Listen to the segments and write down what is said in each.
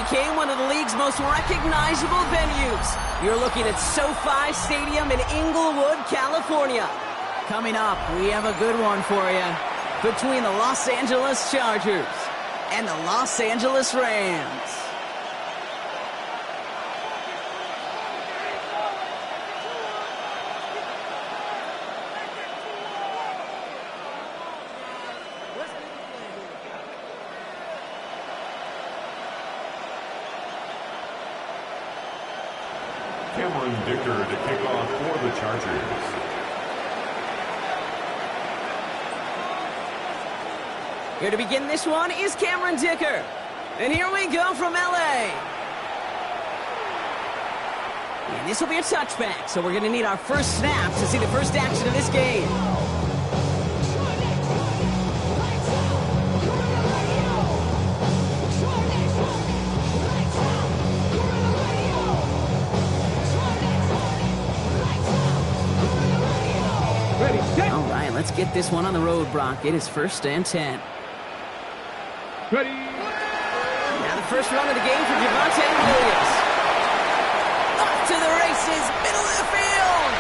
became one of the league's most recognizable venues. You're looking at SoFi Stadium in Inglewood, California. Coming up, we have a good one for you between the Los Angeles Chargers and the Los Angeles Rams. Dicker to kick off for the Chargers. Here to begin this one is Cameron Dicker. And here we go from LA. And this will be a touchback, so we're going to need our first snap to see the first action of this game. Let's get this one on the road, Brock. It is 1st and 10. Ready. Now the first run of the game for Javonte Williams. Off to the races, middle of the field.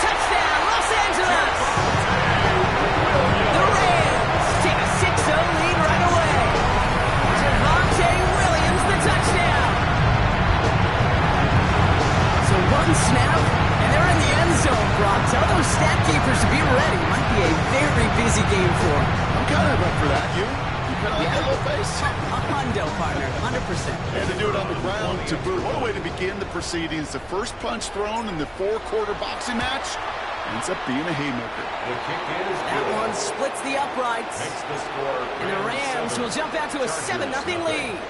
Touchdown, Los Angeles. The Rams take a 6-0 lead right away. Javonte Williams, the touchdown. So one snap, and they're in the end zone. Brock, tell those stat keepers to be ready. Might be a very busy game for them. I'm kind of up for that. You kind of like that little face? A hundo, partner, 100%. And to do it on the ground to boot. What a way to begin the proceedings. The first punch thrown in the 4-quarter boxing match ends up being a haymaker. The kick is that good. One splits the uprights. Makes the score. And the Rams will jump out to a 7-0 lead.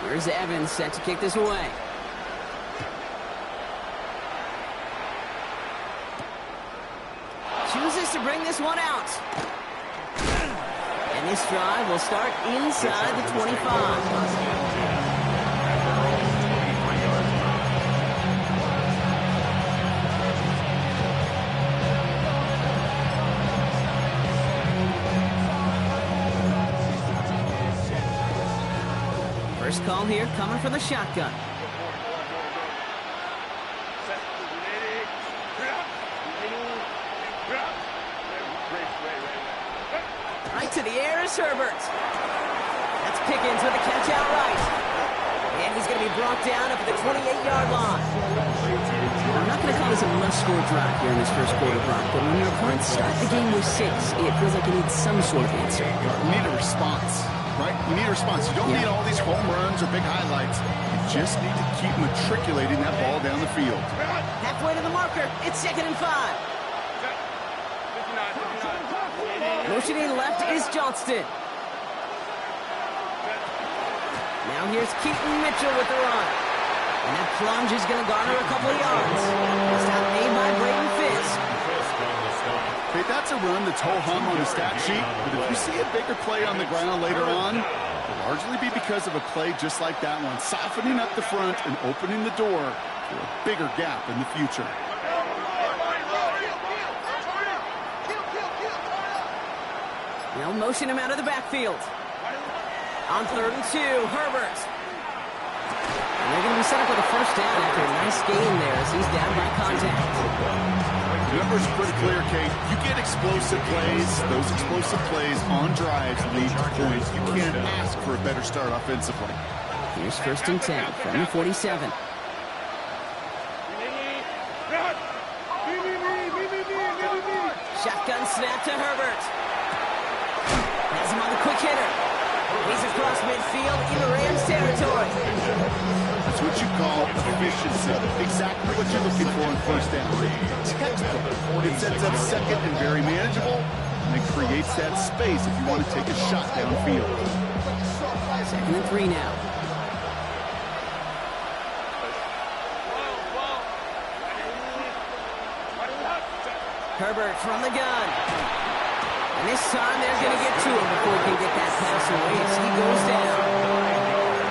Here's Evans set to kick this away. Chooses to bring this one out. And this drive will start inside the 25. First call here coming from the shotgun. Right to the air is Herbert. That's Pickens with the catch out right. And he's going to be brought down up at the 28-yard line. I'm not going to call this a must-score drive here in this first quarter, Brock, but when your opponents start the game with 6, it feels like you need some sort of answer. You need a response. Right? You need a response. You don't need all these home runs or big highlights. You just need to keep matriculating that ball down the field. Halfway to the marker. It's 2nd and 5. Motioning left is Johnston. Now here's Keaton Mitchell with the run. And that plunge is going to garner a couple of yards. Stop made by Braden Fisk. Hey, that's a run that's ho-hum on the stat sheet, but if you see a bigger play on the ground later on, it'll largely be because of a play just like that one, softening up the front and opening the door for a bigger gap in the future. They'll motion him out of the backfield. On 3rd and 2, Herbert. And they're going to be set up with a first down after a nice gain there as he's down by contact. The numbers are pretty clear, Kate. You get explosive plays. Those explosive plays on drives lead to points. You can't ask for a better start offensively. Here's 1st and 10 from the 47. Shotgun snap to Herbert. Has him on the quick hitter. He's across midfield in the Rams territory. That's what you call efficiency. Exactly what you're looking for in first down. Textbook. It sets up 2nd and very manageable, and it creates that space if you want to take a shot downfield. 2nd and 3 now. Herbert from the gun. And this time they're going to get to him before he can get that pass away as he goes down.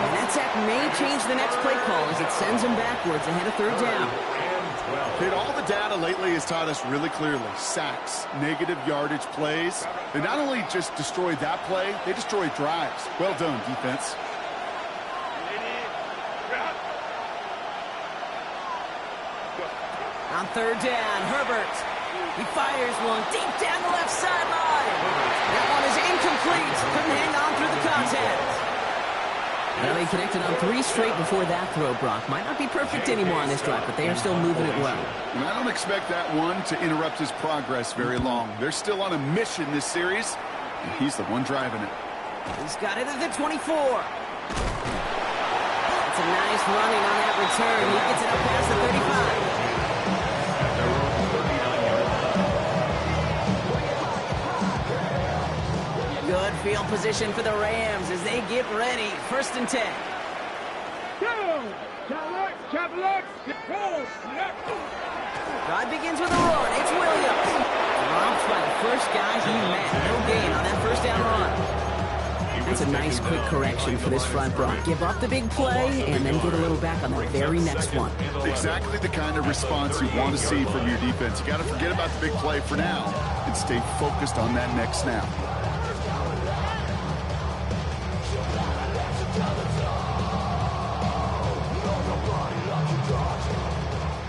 And that's at may change the next play call as it sends them backwards ahead of third down. All the data lately has taught us really clearly. Sacks, negative yardage plays. They not only just destroyed that play, they destroyed drives. Well done, defense. On third down, Herbert. He fires one deep down the left sideline. That one is incomplete. Couldn't hang on through the contact. Well, they connected on 3 straight before that throw, Brock. Might not be perfect anymore on this drive, but they are still moving it well. And I don't expect that one to interrupt his progress very long. They're still on a mission this series, and he's the one driving it. He's got it at the 24. That's a nice running on that return. He gets it up past the 35. Good field position for the Rams as they get ready. 1st and 10. Drive begins with a run. It's Williams. Dropped by the first guy he met. No gain on that 1st down run. That's a nice quick correction for this front, Brock. Give up the big play and then get a little back on the very next one. Exactly the kind of response you want to see from your defense. You got to forget about the big play for now and stay focused on that next snap.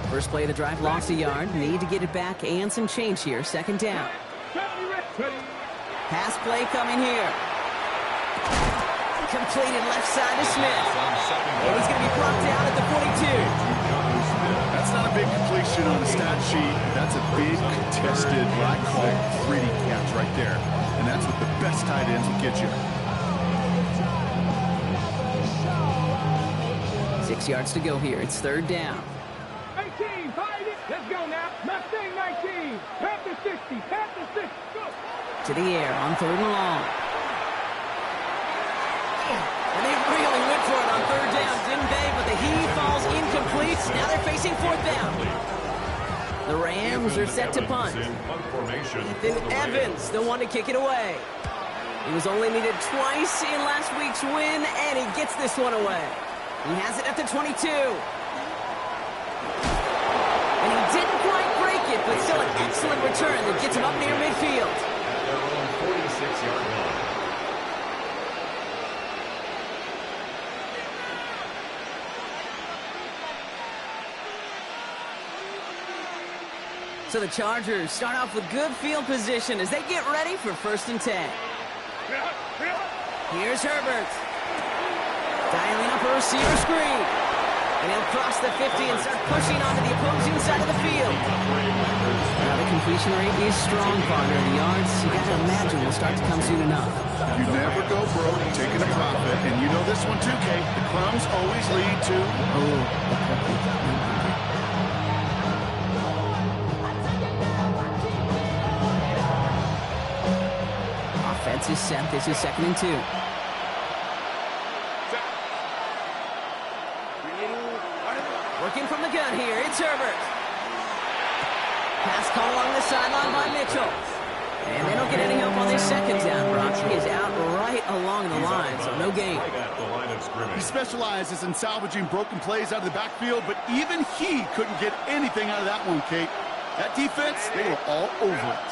First play of the drive, lost a yard. Need to get it back and some change here. 2nd down. Pass play coming here. Completed left side to Smith. And he's going to be brought down at the 42. That's not a big completion on the stat sheet. That's a big contested, what I call gritty catch right there. And that's what the best tight ends will get you. 6 yards to go here. It's 3rd down. 19, fight it. Let's go now. Mustang 19. Panther 60. Panther 60. Go. To the air on 3rd and long. And they really went for it on 3rd down, didn't they? But the heave falls incomplete. Now they're facing 4th down. The Rams are set to punt. Ethan Evans, the one to kick it away. He was only needed twice in last week's win, and he gets this one away. He has it at the 22. And he didn't quite break it, but still an excellent return that gets him up near midfield. At their own 46-yard line. So the Chargers start off with good field position as they get ready for 1st and 10. Here's Herbert. Dialing up a receiver screen. And he'll cross the 50 and start pushing onto the opposing side of the field. Now the completion rate is strong, partner. The yards, you got to imagine, will start to come soon enough. You never go broke taking a profit. And you know this one too, Kate. The crumbs always lead to... Offense is set. This is 2nd and 2. Working from the gun here, it's Herbert. Pass call along the sideline by Mitchell. And they don't get any help on this 2nd down, Brock. He is out right along the line, so no gain. He specializes in salvaging broken plays out of the backfield, but even he couldn't get anything out of that one, Kate. That defense, they were all over it.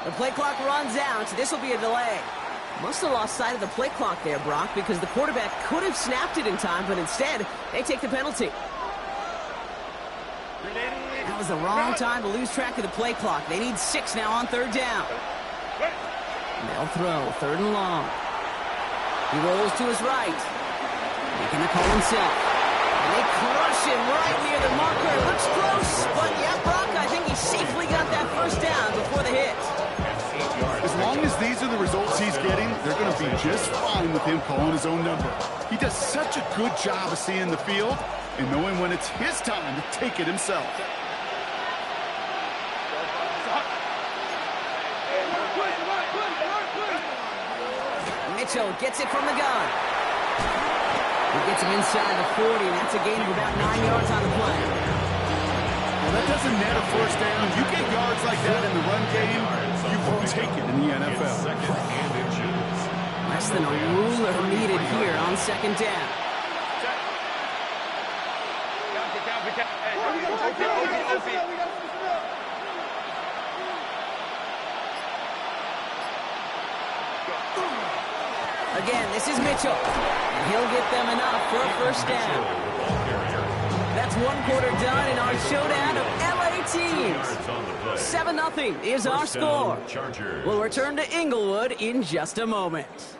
The play clock runs out. This will be a delay. Must have lost sight of the play clock there, Brock, because the quarterback could have snapped it in time, but instead, they take the penalty. That was the wrong time to lose track of the play clock. They need 6 now on 3rd down. And they'll throw 3rd and long. He rolls to his right. Making the call himself. And they crush him right near the marker. Looks close, but yeah, Brock, I think he safely got that 1st down before the hit. As long as these are the results he's getting, they're going to be just fine with him calling his own number. He does such a good job of seeing the field and knowing when it's his time to take it himself. Mitchell gets it from the gun. He gets him inside the 40, and that's a gain of about 9 yards on the play. Well, that doesn't net a first down. You get yards like that in the run game, you won't take it in the NFL. Less than a ruler needed here on second down. Again, this is Mitchell, and he'll get them enough for a first down. That's one quarter done in our showdown of LA teams. 7-0 is our score. We'll return to Inglewood in just a moment.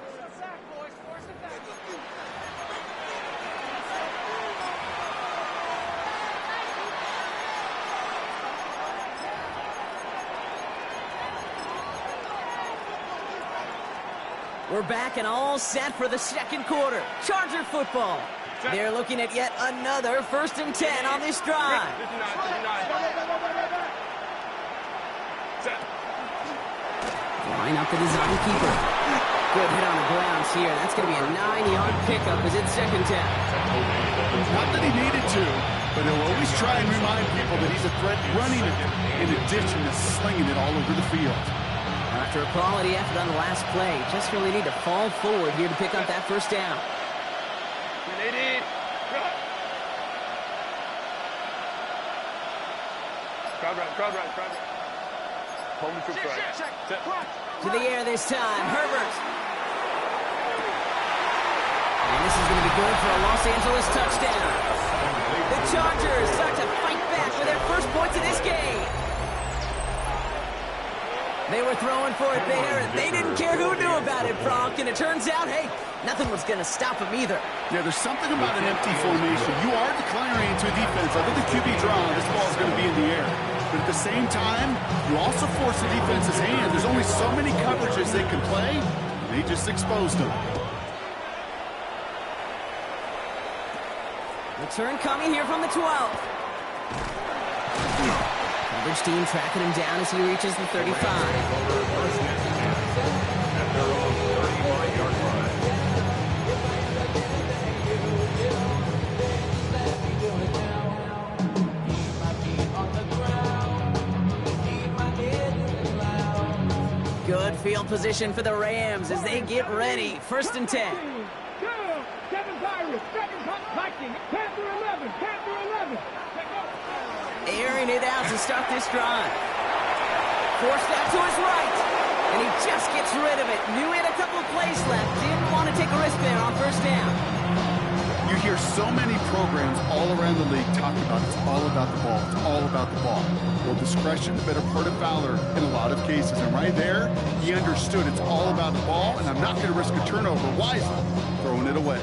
We're back and all set for the second quarter. Charger football. They're looking at yet another 1st and 10 on this drive. Line up the design keeper. Good hit on the grounds here. That's going to be a 9-yard pickup as it's second down. Not that he needed to, but he'll always try and remind people that he's a threat running it in addition to slinging it all over the field. After a quality effort on the last play, just really need to fall forward here to pick up that first down. To the air this time, Herbert. And this is going to be good for a Los Angeles touchdown. The Chargers start to fight back for their first points of this game. They were throwing for it there, and they didn't care who knew about it, Bronk. And it turns out, hey, nothing was going to stop them either. Yeah, there's something about an empty formation. You are declaring into a defense. Under the QB draw, this ball's going to be in the air. But at the same time, you also force the defense's hand. There's only so many coverages they can play, and they just exposed them. Return coming here from the 12. Coverage team tracking him down as he reaches the 35. Good field position for the Rams as they get ready. 1st and 10. 7 Pirates, 2nd Vikings, 10 through 11, 10 through 11. Airing it out to start this drive. Forced out to his right. And he just gets rid of it. Knew he had a couple of plays left. Didn't want to take a risk there on 1st down. You hear so many programs all around the league talk about it's all about the ball. It's all about the ball. Well, discretion, the better part of valor in a lot of cases. And right there, he understood it's all about the ball, and I'm not going to risk a turnover wisely, throwing it away.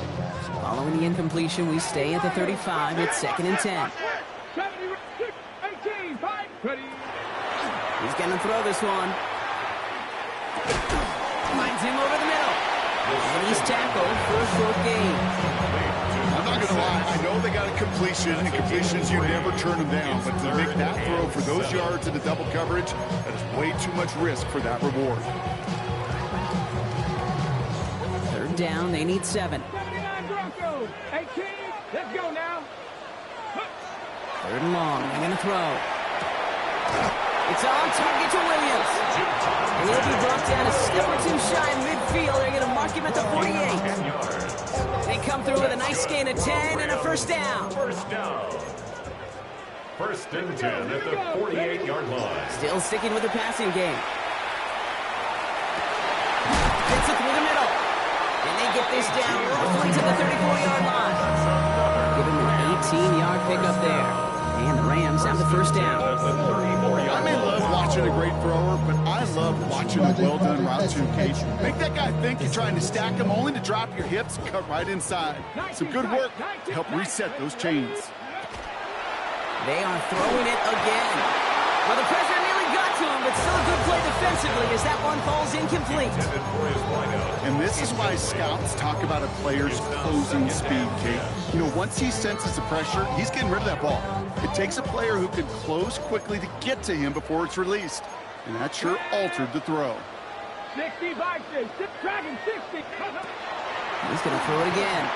Following the incompletion, we stay at the 35. It's 2nd and 10. 18, 5, ready. He's going to throw this one. Finds him over the middle. And he's tackled for a short gain. I'm not going to lie. I know they got a completion, and completions, you never turn them down. But to make that throw for those yards in the double coverage, that is way too much risk for that reward. 3rd down, they need 7. 79 Broncos, 18, let's go now. 3rd and long, they're going to throw. It's on target to Williams. And he'll be brought down a step or two shy in midfield. They're going to mark him at the 48. They come through with a nice gain of 10 and a 1st down. 1st and 10 at the 48-yard line. Still sticking with the passing game. Gets it through the middle. And they get this down roughly to the 34-yard line. Give him an 18-yard pickup there. And the Rams have the 1st down. I may love watching a great thrower, but I love watching a well-done route to occasion. Make that guy think you're trying to stack him only to drop your hips and cut right inside. Some good work to help reset those chains. They are throwing it again. Well, the pressure nearly got to him, but still a good play defensively as that one falls incomplete. And this is why scouts talk about a player's closing speed, Kate. You know, once he senses the pressure, he's getting rid of that ball. It takes a player who can close quickly to get to him before it's released. And that sure altered the throw. 60 Vikings, Dragon 60. He's going to throw it again.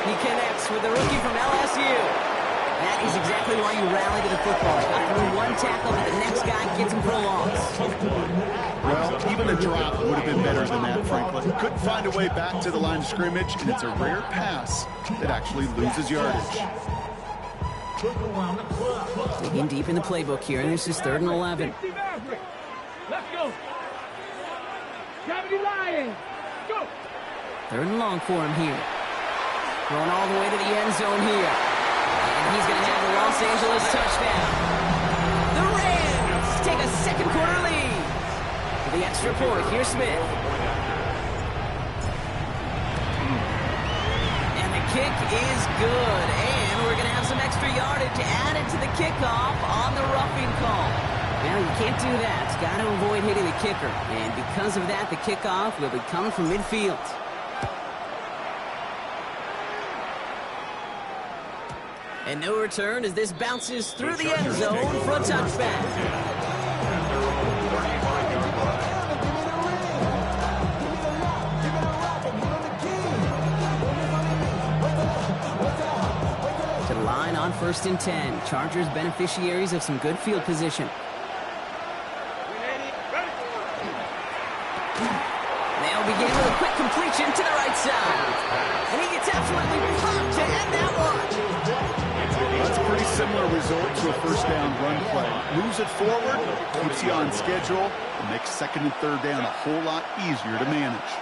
He connects with the rookie from LSU. That is exactly why you rally to the football. Got through one tackle, but the next guy gets him for a loss. Well, even a drop would have been better than that, frankly. Couldn't find a way back to the line of scrimmage, and it's a rare pass that actually loses yardage. Digging deep in the playbook here, and this is 3rd and 11. Let's go. Gravity Lions. Go. 3rd and long for him here. Going all the way to the end zone here. And he's going to have the Los Angeles touchdown. The Rams take a second quarter lead. For the extra point, here's Smith. And the kick is good. And we're going to have some extra yardage added to the kickoff on the roughing call. Well, you can't do that. Got to avoid hitting the kicker. And because of that, the kickoff will be coming from midfield. And no return as this bounces through the end zone for a touchback. To the line on 1st and 10. Chargers beneficiaries of some good field position. They'll begin with a quick completion to the right side. And he gets absolutely pumped to end that one. That's a pretty similar result to a first down run play. Moves it forward, keeps you on schedule, and makes 2nd and 3rd down a whole lot easier to manage.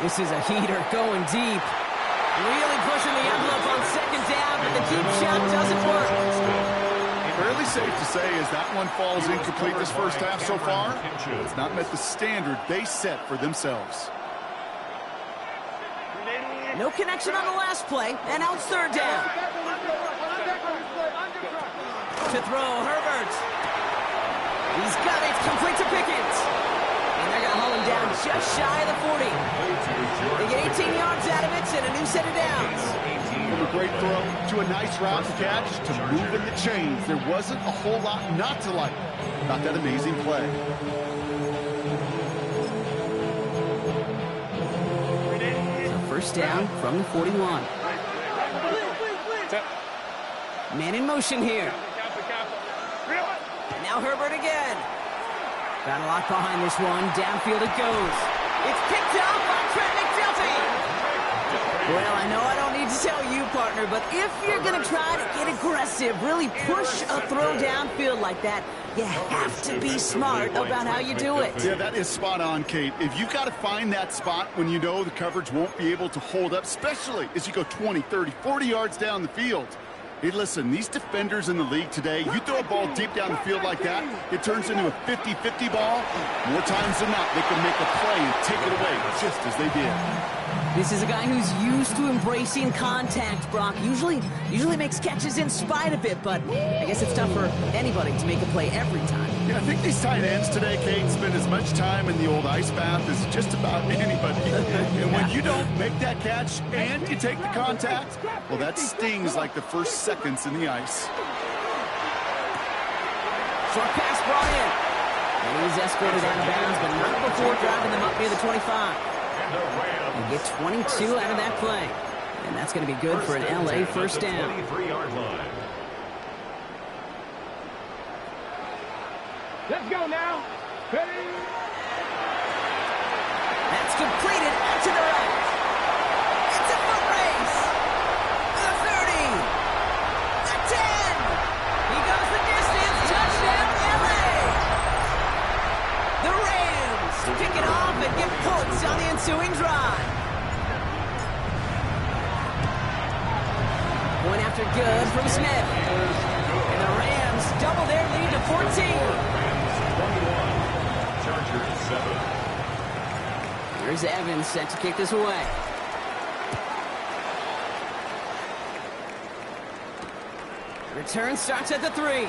This is a heater going deep. Really pushing the envelope on 2nd down, but the deep shot doesn't work. Fairly safe to say as that one falls incomplete this first half so far, it's not met the standard they set for themselves. No connection on the last play, and now it's 3rd down. To throw, Herbert. He's got it, complete to Pickens. And they're going to haul him down just shy of the 40. They get 18 yards out of it and a new set of downs. From a great throw to a nice route to catch to moving the chains, there wasn't a whole lot not to like about that amazing play. First down from the 41. Man in motion here. Now Herbert again. Got a lot behind this one. Downfield it goes. It's picked up by Trent McDuffie. Well, I know I don't need to tell you, partner, but if you're going to try to get aggressive, really push a throw downfield like that, you have to be smart about how you do it. Yeah, that is spot on, Kate. If you've got to find that spot when you know the coverage won't be able to hold up, especially as you go 20, 30, 40 yards down the field. Hey, listen, these defenders in the league today, you throw a ball deep down the field like that, it turns into a 50-50 ball. More times than not, they can make a play and take it away, just as they did. This is a guy who's used to embracing contact, Brock. Usually makes catches in spite of it, but I guess it's tough for anybody to make a play every time. Yeah, I think these tight ends today, Kate, spend as much time in the old ice bath as just about anybody. And when you don't make that catch and you take the contact, well, that stings like the first seconds in the ice. Short pass brought in. And he's escorted out of bounds, but not before driving them up near the 25. And get 22 out of that play. And that's going to be good for an LA first down. Let's go now. Ready? That's completed out to the right. It's a foot race. The 30. The 10. He goes the distance. Touchdown, LA. The Rams pick it off and get points on the ensuing drive. One after good from Smith. And the Rams double their lead to 14. Chargers 7. Here's Evans set to kick this away. Return starts at the 3.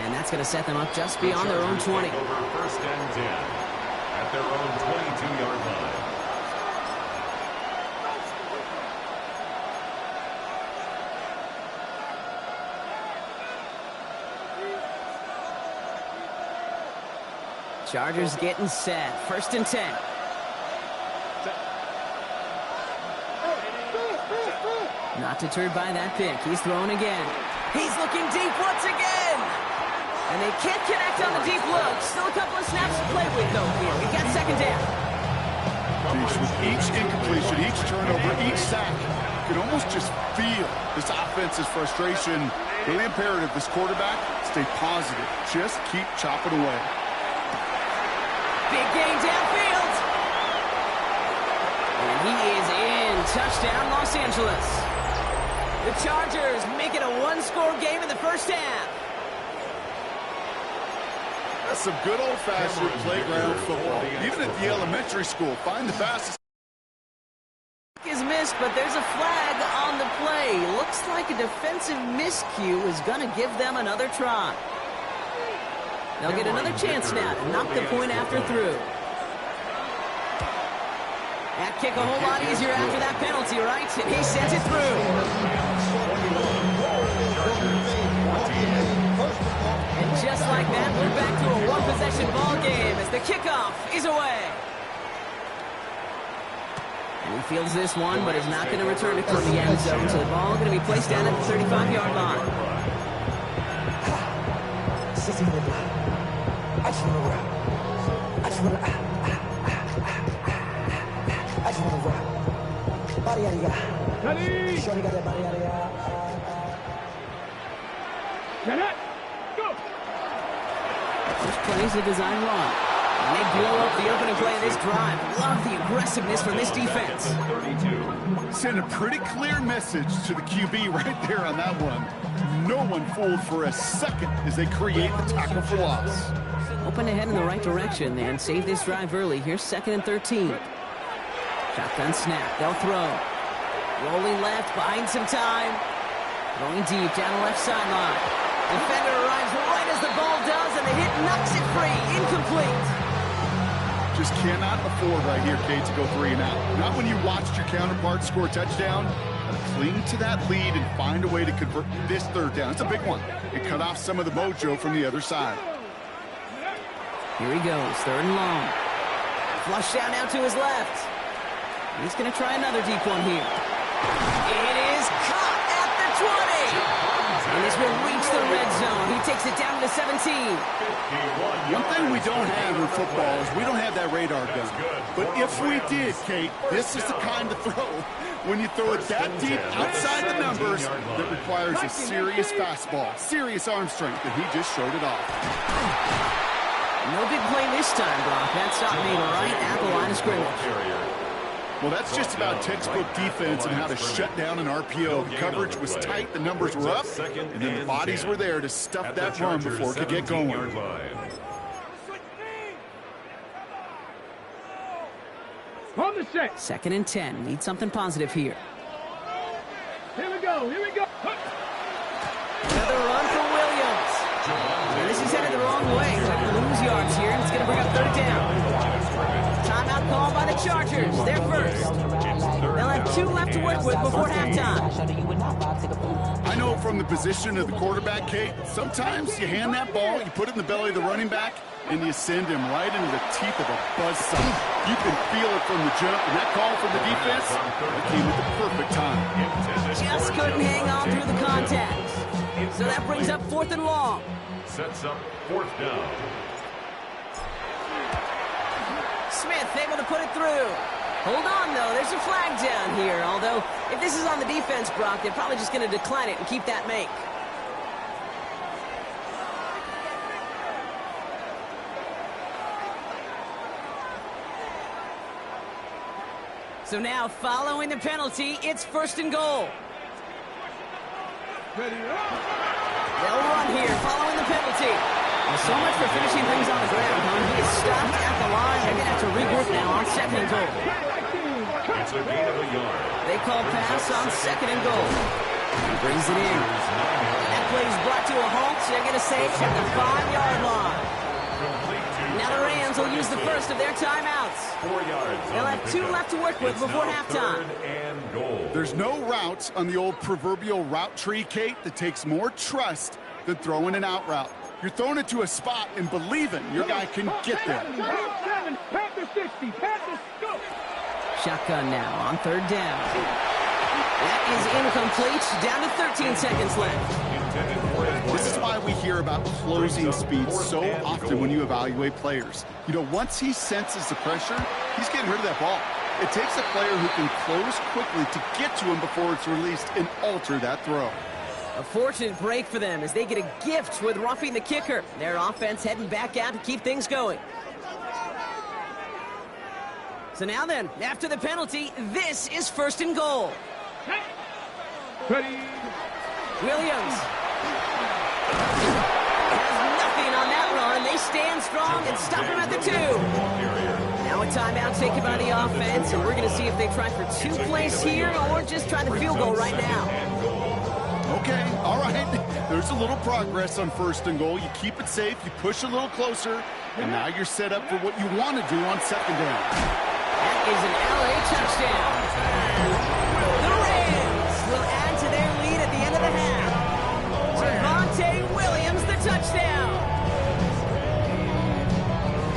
And that's going to set them up just beyond their own 20. Over first and 10 at their own 22-yard line. Chargers getting set. First and 10. Not deterred by that pick. He's throwing again. He's looking deep once again. And they can't connect on the deep look. Still a couple of snaps to play with, though, here. We got second down. With each incompletion, each turnover, each sack, you can almost just feel this offense's frustration. Really imperative, this quarterback, stay positive. Just keep chopping away. Big gain downfield. And he is in. Touchdown, Los Angeles. The Chargers make it a one-score game in the first half. That's some good old-fashioned playground football. Even at the elementary school, find the fastest. Is missed, but there's a flag on the play. Looks like a defensive miscue is going to give them another try. They'll get another chance now to knock the point after through. That kick a whole lot easier after that penalty, right? And he sends it through. And just like that, we're back to a one-possession ball game as the kickoff is away. And he fields this one, but is not going to return it toward the end zone. So the ball going to be placed down at the 35-yard line. This play is a design run. And they blow up the opening play of this drive. Love the aggressiveness from this defense. Send a pretty clear message to the QB right there on that one. No one fooled for a second as they create the tackle for loss. Open ahead in the right direction and save this drive early. Here's 2nd and 13. Shotgun snap. They'll throw. Rolling left, buying some time. Going deep down the left sideline. Defender arrives right as the ball does, and the hit knocks it free. Incomplete. Just cannot afford right here, Kate, to go 3 and out. Not when you watched your counterpart score a touchdown. Cling to that lead and find a way to convert this 3rd down. It's a big one. And cut off some of the mojo from the other side. Here he goes, 3rd and long. Flush down now to his left. He's going to try another deep one here. It is caught at the 20. And this will reach the red zone. He takes it down to the 17. One thing we don't have in football is we don't have that radar gun. But if we did, Kate, this is the kind of throw when you throw it that deep outside the numbers that requires a serious fastball, serious arm strength, and he just showed it off. No big play this time, Brock. That stop made right at the line of scrimmage. Well, that's just about textbook defense and how to shut down an RPO. The coverage was tight, the numbers were up, and then the bodies were there to stuff that run before it could get going. 2nd and 10. Need something positive here. Here we go. Another run for Williams. And this is headed the wrong way. They're going to lose yards here, and it's going to bring up 3rd down. Timeout called by the Chargers. They're first. They'll have 2 left to work with before halftime. I know from the position of the quarterback, Kate, sometimes you hand that ball, you put it in the belly of the running back, and you send him right into the teeth of a buzzsaw. You can feel it from the jump, and that call from the defense, it came at the perfect time. Just couldn't hang on through the contact. So that brings up 4th and long. Sets up 4th down. Smith able to put it through. Hold on, though. There's a flag down here. Although, if this is on the defense, Brock, they're probably just going to decline it and keep that make. So now, following the penalty, it's 1st and goal. They'll run here, following the penalty. Well, so much for finishing things on the ground, huh? He is stopped at the line. They're going to have to regroup now on 2nd and goal. It's a gain of a yard. They call pass on 2nd and goal. He brings it in. That play is brought to a halt. So they're going to say it's at the 5-yard line. Now the Rams will use the first of their timeouts. 4 yards. They'll have 2 left to work with before halftime. 3rd and goal. There's no routes on the old proverbial route tree, Kate, that takes more trust than throwing an out route. You're throwing it to a spot and believing your guy can get there. Shotgun now on 3rd down. That is complete. Down to 13 seconds left. This is why we hear about closing speed so often when you evaluate players. You know, once he senses the pressure, he's getting rid of that ball. It takes a player who can close quickly to get to him before it's released and alter that throw. A fortunate break for them as they get a gift with roughing the kicker. Their offense heading back out to keep things going. So now then, after the penalty, this is 1st and goal. Ready. Williams has nothing on that run. They stand strong and stop him at the 2. Now a timeout taken by the offense, and we're going to see if they try for 2 plays here or just try the field goal right now. Okay, all right. There's a little progress on 1st and goal. You keep it safe, you push a little closer, and now you're set up for what you want to do on 2nd down. That is an LA touchdown. The Rams will add to their lead at the end of the half. Javonte Williams, the touchdown.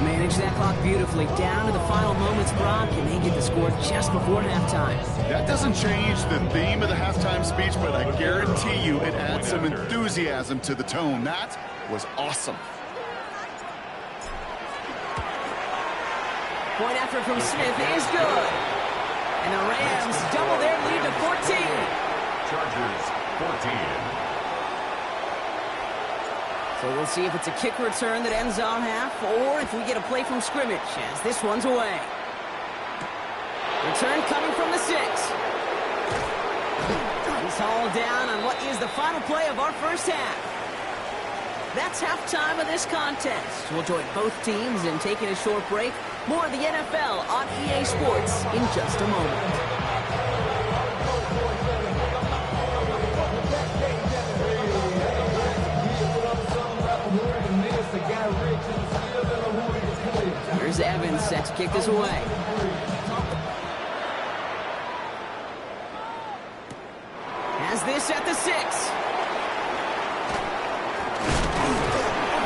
Manage that clock beautifully. Down to the final moments, Brock, and they get the score just before halftime. That doesn't change the theme of the halftime speech, but I guarantee you it adds some enthusiasm to the tone. That was awesome. Point after from Smith is good. And the Rams double their lead to 14. Chargers 14. So we'll see if it's a kick return that ends our half, or if we get a play from scrimmage, as this one's away. Return coming from the 6. He's hauled down on what is the final play of our first half. That's halftime of this contest. We'll join both teams in taking a short break. More of the NFL on EA Sports in just a moment. Here's Evans set to kick this away. Has this at the 6.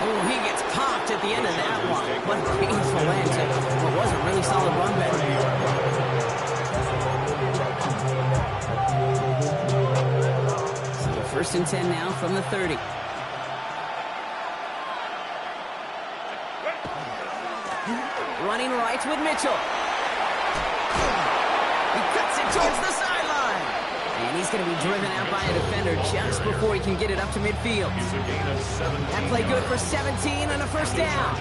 Oh, he gets popped at the end of that one. What a painful end to what was a really solid run back. So 1st and 10 now from the 30. Running right with Mitchell. He cuts it towards the sideline. And he's going to be driven out by a defender just before he can get it up to midfield. That play good for 17 and a 1st down.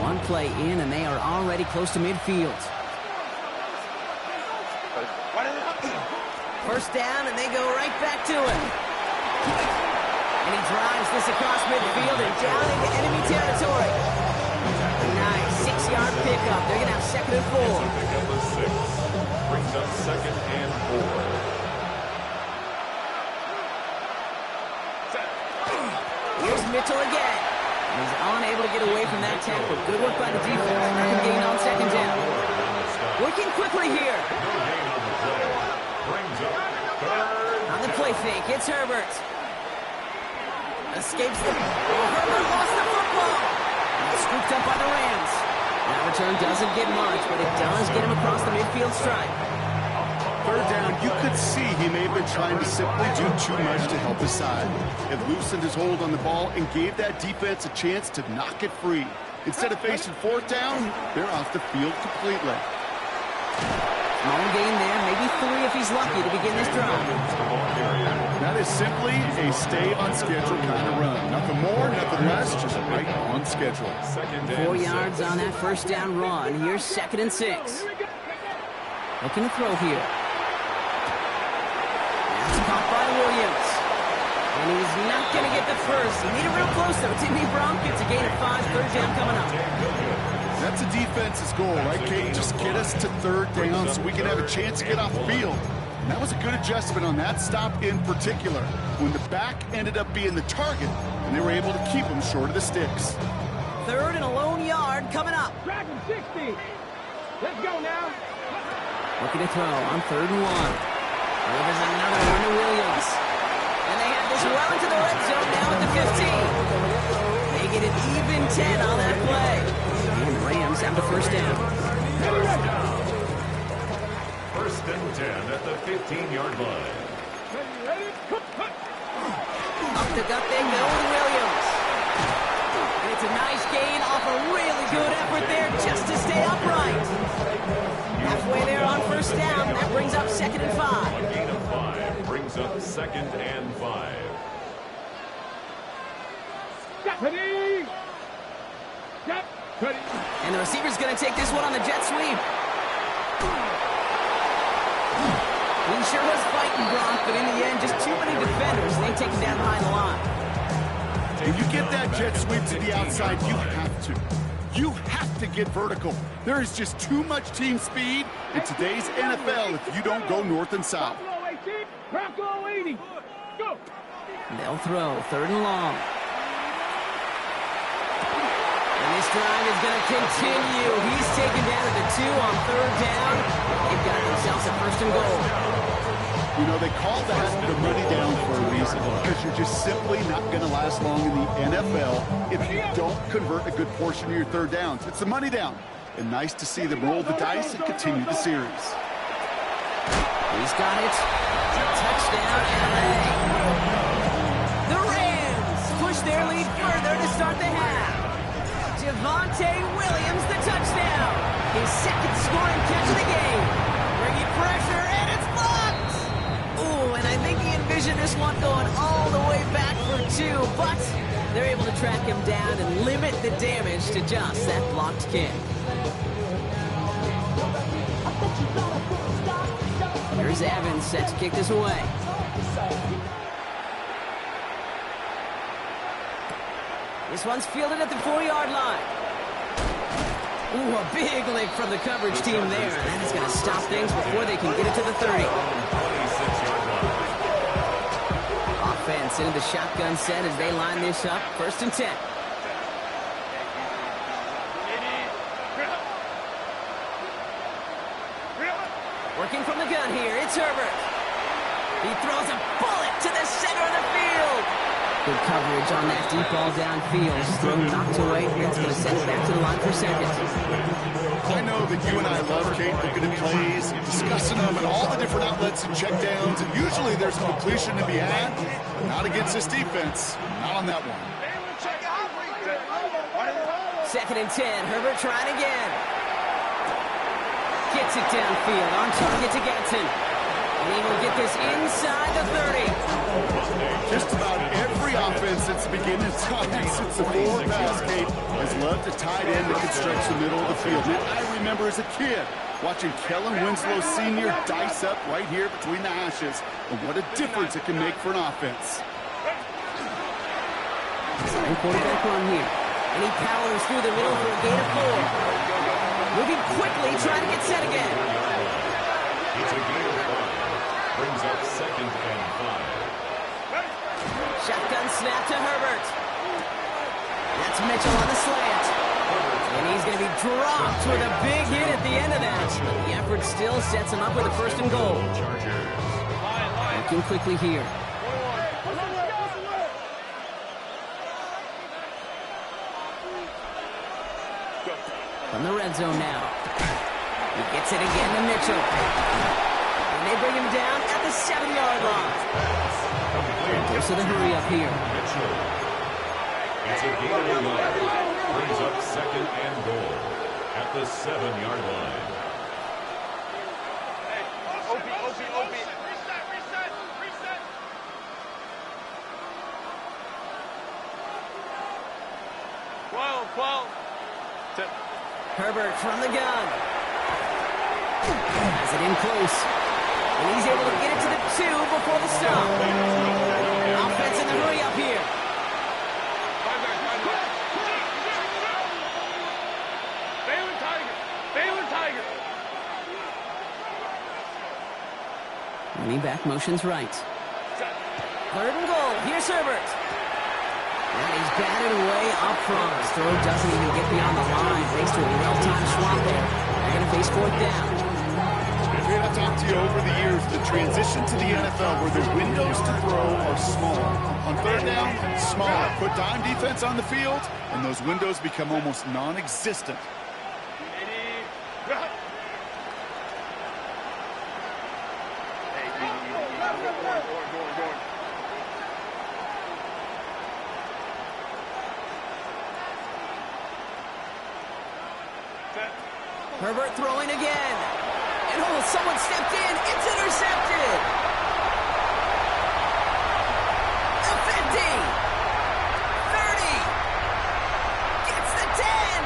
One play in and they are already close to midfield. 1st down and they go right back to it. And he drives this across midfield and down into enemy territory. Nice 6-yard pickup. They're going to have 2nd and 4. Pickup of 6. Brings up 2nd and 4. Here's Mitchell again. He's unable to get away from that tackle. Good work by the defense. Second gain on 2nd down. Working quickly here. On the play fake, it's Herbert. Escapes the... Herbert lost the football. Scooped up by the Rams. That return doesn't get much, but it does get him across the midfield stripe. 3rd down, you could see he may have been trying to simply do too much to help his side. It loosened his hold on the ball and gave that defense a chance to knock it free. Instead of facing 4th down, they're off the field completely. Small gain there, maybe 3 if he's lucky to begin this drive. That is simply a stay-on-schedule kind of run. Nothing more, nothing less, just right on schedule. 4 yards on that 1st down run. Here's 2nd and 6. Looking to throw here. That's caught by Williams. And he's not going to get the first. He made it real close, though. Didn't he, Bronk? It's a gain of 5. 3rd down coming up. That's a defense's goal, right, Kate? Just get us to 3rd down so we can have a chance to get off the field. And that was a good adjustment on that stop in particular, when the back ended up being the target, and they were able to keep him short of the sticks. 3rd and a lone yard coming up. Dragon 60. Let's go now. Looking to throw on 3rd and 1. Delivers another one to Williams. And they have this well into the red zone now at the 15. They get an even 10 on that play. And the Rams have the 1st down. 1st and 10 at the 15-yard line. Ready? Up the gut they go with Williams. And it's a nice gain off a really good effort there just to stay upright. Halfway there on first down. That brings up 2nd and 5. A gain of 5 brings up 2nd and 5. Ready? Ready? And the receiver's going to take this one on the jet sweep. He sure was fighting Gronk, but in the end, just too many defenders. They take him down behind the line. If you get that jet sweep to the outside, you have to. You have to get vertical. There is just too much team speed in today's NFL if you don't go north and south. Bronco 18, Bronco 80. Go. They'll throw 3rd and long. And this drive is going to continue. He's taken down at the 2 on 3rd down. They've got themselves a 1st and goal. You know, they call that the money down for a reason, because you're just simply not going to last long in the NFL if you don't convert a good portion of your 3rd downs. It's the money down. And nice to see them roll the dice and continue the series. He's got it. Touchdown, LA. The Rams push their lead further to start the half. Javonte Williams, the touchdown. His 2nd scoring catch of the game. Bringing pressure, and it's blocked. Ooh, and I think he envisioned this one going all the way back for 2, but they're able to track him down and limit the damage to just that blocked kick. Here's Evans set to kick this away. This one's fielded at the 4-yard line. Ooh, a big lick from the coverage team there. And that is going to stop things before they can get it to the 30. Offense into the shotgun set as they line this up. 1st and 10. Working from the gun here, it's Herbert. He throws a bullet to the center of the field. Good coverage on that deep ball downfield. Throw knocked away. That's going to send it back to the line for 2nd. I know that you and I love, Kate, looking at plays, discussing them and all the different outlets and checkdowns, and usually there's completion to be had, but not against this defense. Not on that one. 2nd and 10. Herbert trying again. Gets it downfield. On target to Gatson. And he will get this inside the 30. Just about every offense that's beginning time since the forward pass, Kate, has loved to tight end that can stretch the middle of the field. And I remember as a kid watching Kellen Winslow Sr. dice up right here between the hashes, and what a difference it can make for an offense. Second quarterback run here. And he powers through the middle for a gain of 4. Moving quickly, trying to get set again. It's a gain of 5. Brings up 2nd and 5. Shotgun snap to Herbert. That's Mitchell on the slant. And he's going to be dropped with a big hit at the end of that. But the effort still sets him up with a 1st and goal. Working quickly here. From the red zone now. He gets it again to Mitchell. And they bring him down at the 7-yard line. Goes to the hurry up here. Mitchell. It's a gain of 11. Brings up 2nd and goal at the 7-yard line. Herbert from the gun. Has it in close. And he's able to get it to the 2 before the stop. Offense in the hurry up here. Baylor Tiger. Running back motions right. 3rd and goal. Here's Herbert. And he's batted away up front. His throw doesn't even get beyond the line. Thanks to a well-timed swap there. They're going to face 4th down. I've talked to you over the years, the transition to the NFL where the windows to throw are smaller. On 3rd down, smaller. Put dime defense on the field, and those windows become almost non-existent. Herbert throwing again. And someone stepped in. It's intercepted. The 50. 30. Gets the 10.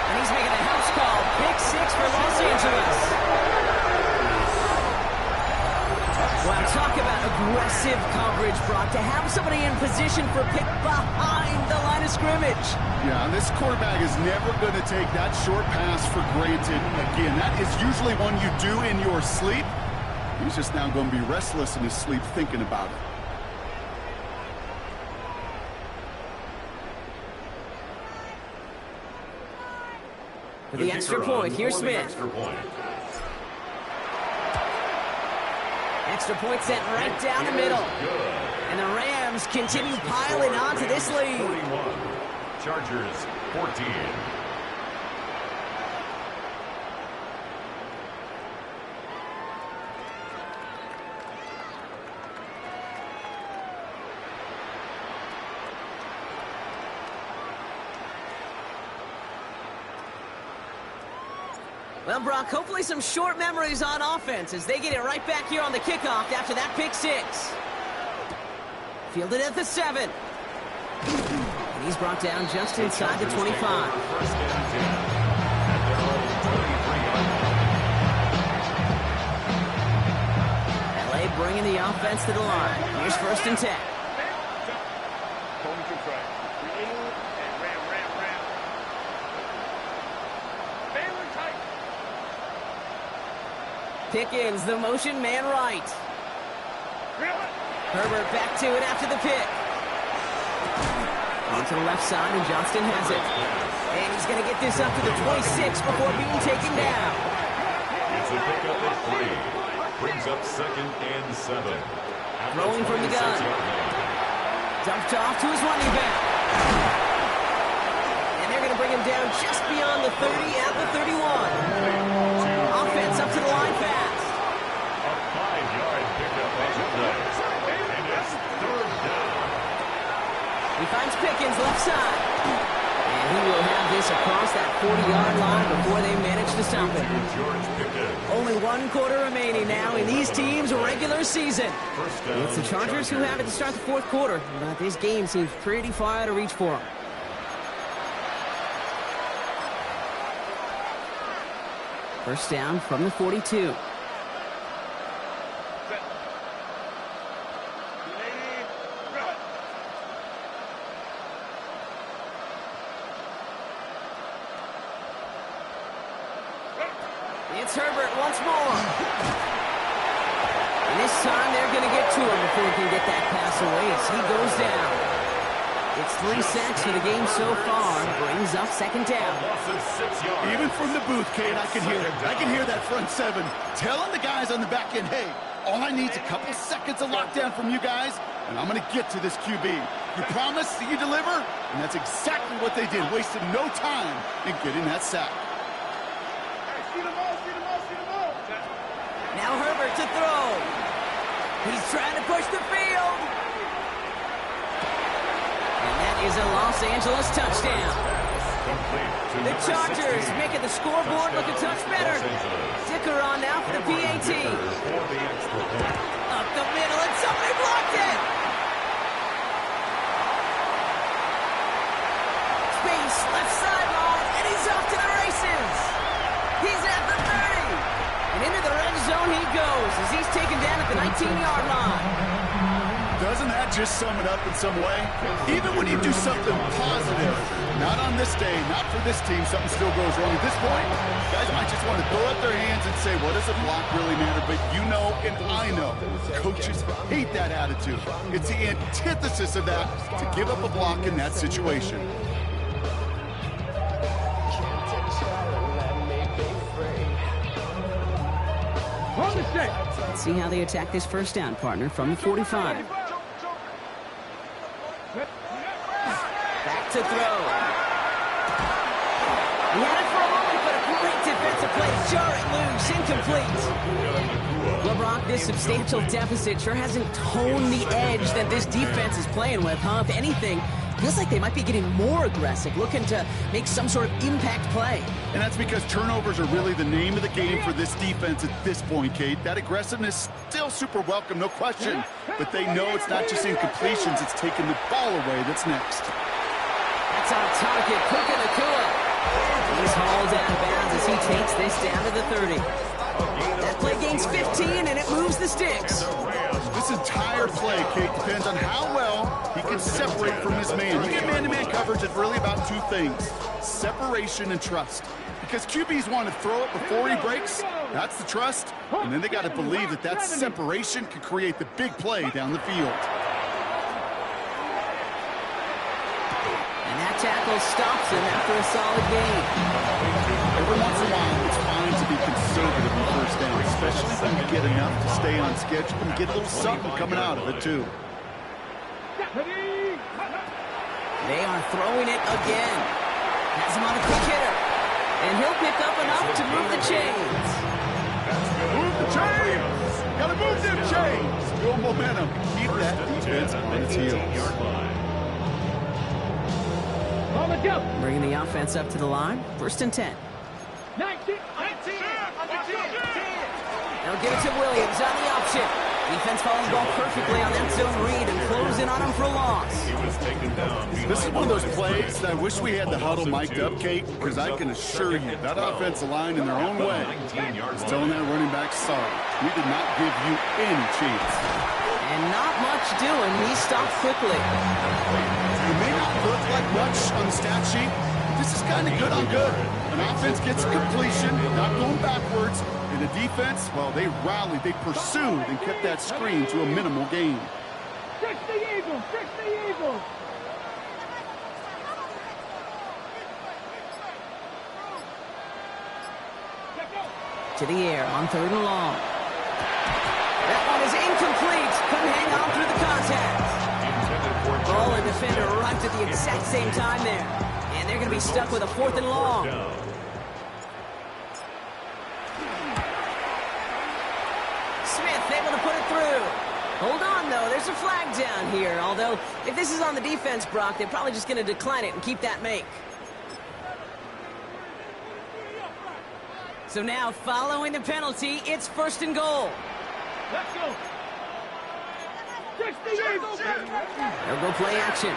And he's making a house call. Pick 6 for Los Angeles. Wow, talk about aggressive coverage, Brock. To have somebody in position for pick behind the line of scrimmage. Yeah, and this quarterback is never going to take that short pass for granted. Again, that is usually one you do in your sleep. He's just now going to be restless in his sleep thinking about it. For the extra point, here's Smith. Extra point sent right down the middle. And the Rams continue piling onto this lead. 41. Chargers 14. Well, Brock, hopefully some short memories on offense as they get it right back here on the kickoff after that pick 6. Fielded at the 7. And he's brought down just inside the 25. First and 10. At their own 23-yard line. LA bringing the offense to the line. Here's first and 10. Pickens, the motion man right. Herbert back to it after the pick. On to the left side, and Johnston has it. And he's going to get this up to the 26 before being taken down. It's a pickup at 3. Brings up second and 7. Throwing from the gun. Dumped off to his running back. And they're going to bring him down just beyond the 30 at the 31. Offense up to the line fast. A 5-yard pickup on the play. And it's third down. He finds Pickens left side. And he will have this across that 40-yard line before they manage to stop it. George Pickens. Only 1 quarter remaining now in these teams' regular season. It's the Chargers who have it to start the 4th quarter, but this game seems pretty far out of reach for them. First down from the 42. It's Herbert once more. And this time they're going to get to him before he can get that pass away as he goes down. It's 3 sacks for the game so far. Brings up second down. Even from the booth, Kate, I can hear it. I can hear that front 7 telling the guys on the back end, hey, all I need is a couple seconds of lockdown from you guys, and I'm going to get to this QB. You promise that you deliver? And that's exactly what they did. Wasted no time in getting that sack. Now Herbert to throw. He's trying to push the field. And that is a Los Angeles touchdown. The Chargers making the scoreboard look a touch better. Dicker on now for the PAT. Up the middle, and somebody blocked it. Space, left sideline, and he's off to the races. He's at the 30. And into the red zone he goes as he's taken down at the 19-yard line. Doesn't that just sum it up in some way? Even when you do something positive, not on this day, not for this team, something still goes wrong. At this point, guys might just want to throw up their hands and say, what does a block really matter? But you know and I know, coaches hate that attitude. It's the antithesis of that, to give up a block in that situation. Let's see how they attack this first down, partner, from the 45. Back to throw. He had it for a moment, but a great defensive the plate, jar it loose, incomplete. Well, Brock, this substantial deficit sure hasn't toned the edge that this defense is playing with, huh? If anything, feels like they might be getting more aggressive, looking to make some sort of impact play. And that's because turnovers are really the name of the game for this defense at this point, Kate. That aggressiveness still super welcome, no question. But they know it's not just incompletions, it's taking the ball away that's next. That's on target, Puka Nacua. He's hauled out of bounds as he takes this down to the 30. That play gains 15, and it moves the sticks. This entire play, Kate, depends on how well he can separate from his man. You get man-to-man coverage, it's really about two things: separation and trust. Because QBs want to throw it before he breaks, that's the trust. And then they got to believe that that separation can create the big play down the field. And that tackle stops him after a solid gain. Every once in a while, it's fine to be conservative on first down, especially when you get enough to stay on schedule and get a little something coming out of it, too. They are throwing it again. Has him on a quick hitter. And he'll pick up enough to move the chains. Move the chains! Gotta move them chains! Build momentum. Keep that defense on its heels. Bringing the offense up to the line. 1st and 10. 19. They'll give it to Williams on the option. Defense following the ball perfectly on that zone read and closing on him for a loss. This is one of those plays that I wish we had the huddle mic'd up, Kate, because I can assure you that offensive line in their own way is telling that running back, sorry, we did not give you any chance. And not much doing. He stopped quickly. It may not look like much on the stat sheet, but this is kind of good on good. An offense gets a completion, not going backwards, and the defense, well, they rallied, they pursued, and kept that screen to a minimal gain. 60 Eagles! 60 Eagles! To the air on 3rd and long. That one is incomplete. Couldn't hang on through the contact. Ball and defender arrived at the exact same time there. And they're going to be stuck with a 4th and long. Smith able to put it through. Hold on, though. There's a flag down here. Although, if this is on the defense, Brock, they're probably just going to decline it and keep that make. So now, following the penalty, it's 1st and goal. Let's go! 60 Eagles! They'll go play action.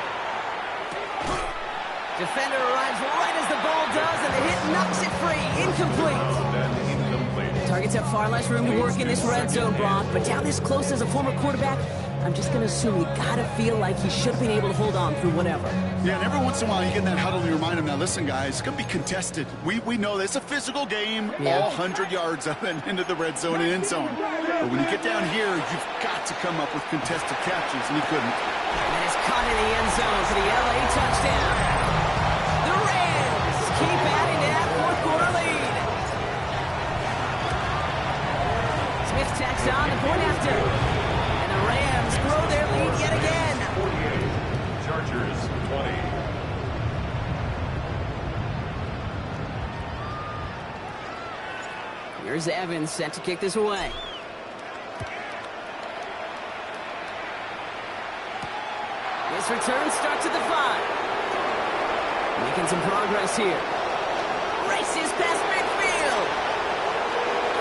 Defender arrives right as the ball does, and the hit knocks it free. Incomplete. Targets have far less room to work in this red zone, Brock, but down this close as a former quarterback, I'm just going to assume you got to feel like he should have been able to hold on through whatever. Yeah, and every once in a while you get in that huddle and you remind him, now listen, guys, it's going to be contested. We know this. It's a physical game, all 100 yards up and into the red zone and end zone. But when you get down here, you've got to come up with contested catches, and he couldn't. And it's caught in the end zone for the LA touchdown. The Rams keep adding to that 4th quarter lead. Smith tacks on the point after. And the Rams grow their lead yet again. 48, Chargers 20. Here's Evans set to kick this away. This return starts at the 5. Making some progress here. Races past midfield.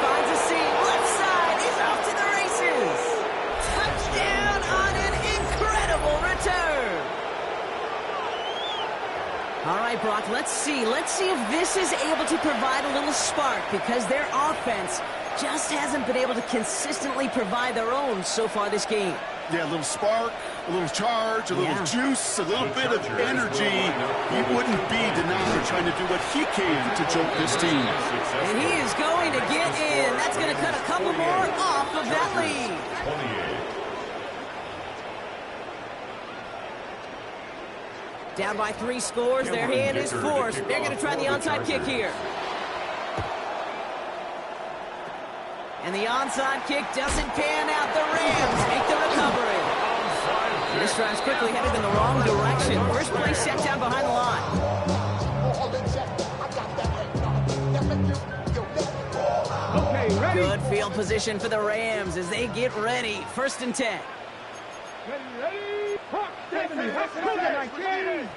Finds a seam. Left side. He's off to the races. Touchdown on an incredible return. All right, Brock, let's see. Let's see if this is able to provide a little spark, because their offense just hasn't been able to consistently provide their own so far this game. Yeah, a little spark, a little charge, a little juice, a little bit of energy. He wouldn't be denied trying to do what he can to jolt this team. And he is going to get in. That's going to cut a couple more off of that lead. 28. Down by 3 scores. Their hand is forced. They're going to try the onside kick here. And the onside kick doesn't pan out. The Rams make the recovery. This drive's quickly headed in the wrong direction. First play set down behind the line. Field position for the Rams as they get ready. 1st and 10. Ready, Hawk 70, Hawk 19.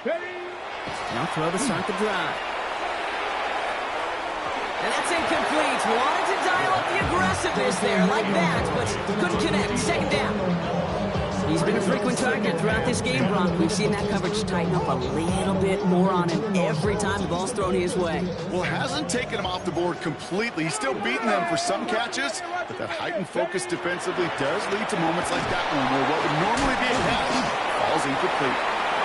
Ready. Now throw to start the drive. And that's incomplete. Wanted to dial up the aggressiveness there like that, but couldn't connect. 2nd down. He's been a frequent target throughout this game, Brock. We've seen that coverage tighten up a little bit more on him every time the ball's thrown his way. Well, it hasn't taken him off the board completely. He's still beating them for some catches, but that heightened focus defensively does lead to moments like that one where what would normally be a catch falls incomplete.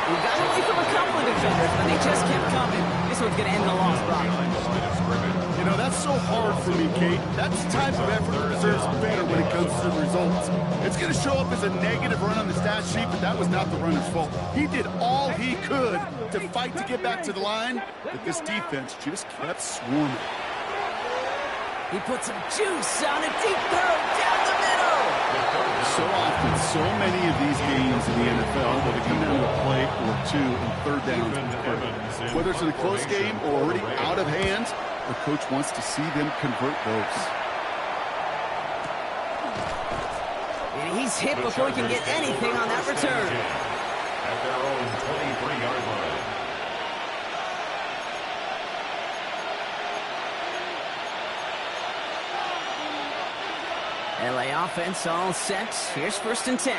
We got away from a couple of defenders, but they just kept coming. This one's going to end in a loss, Brock. You know, that's so hard for me, Kate. That's the type of effort that deserves better when it comes to the results. It's going to show up as a negative run on the stat sheet, but that was not the runner's fault. He did all he could to fight to get back to the line, but this defense just kept swarming. He put some juice on a deep throw down the middle. So often, so many of these games in the NFL that it come down to a play or two and 3rd downs. Whether it's in a close game or already out of hand, the coach wants to see them convert those. And he's hit before he can get anything on that return. At their own 23-yard line. LA offense all set. Here's 1st and 10.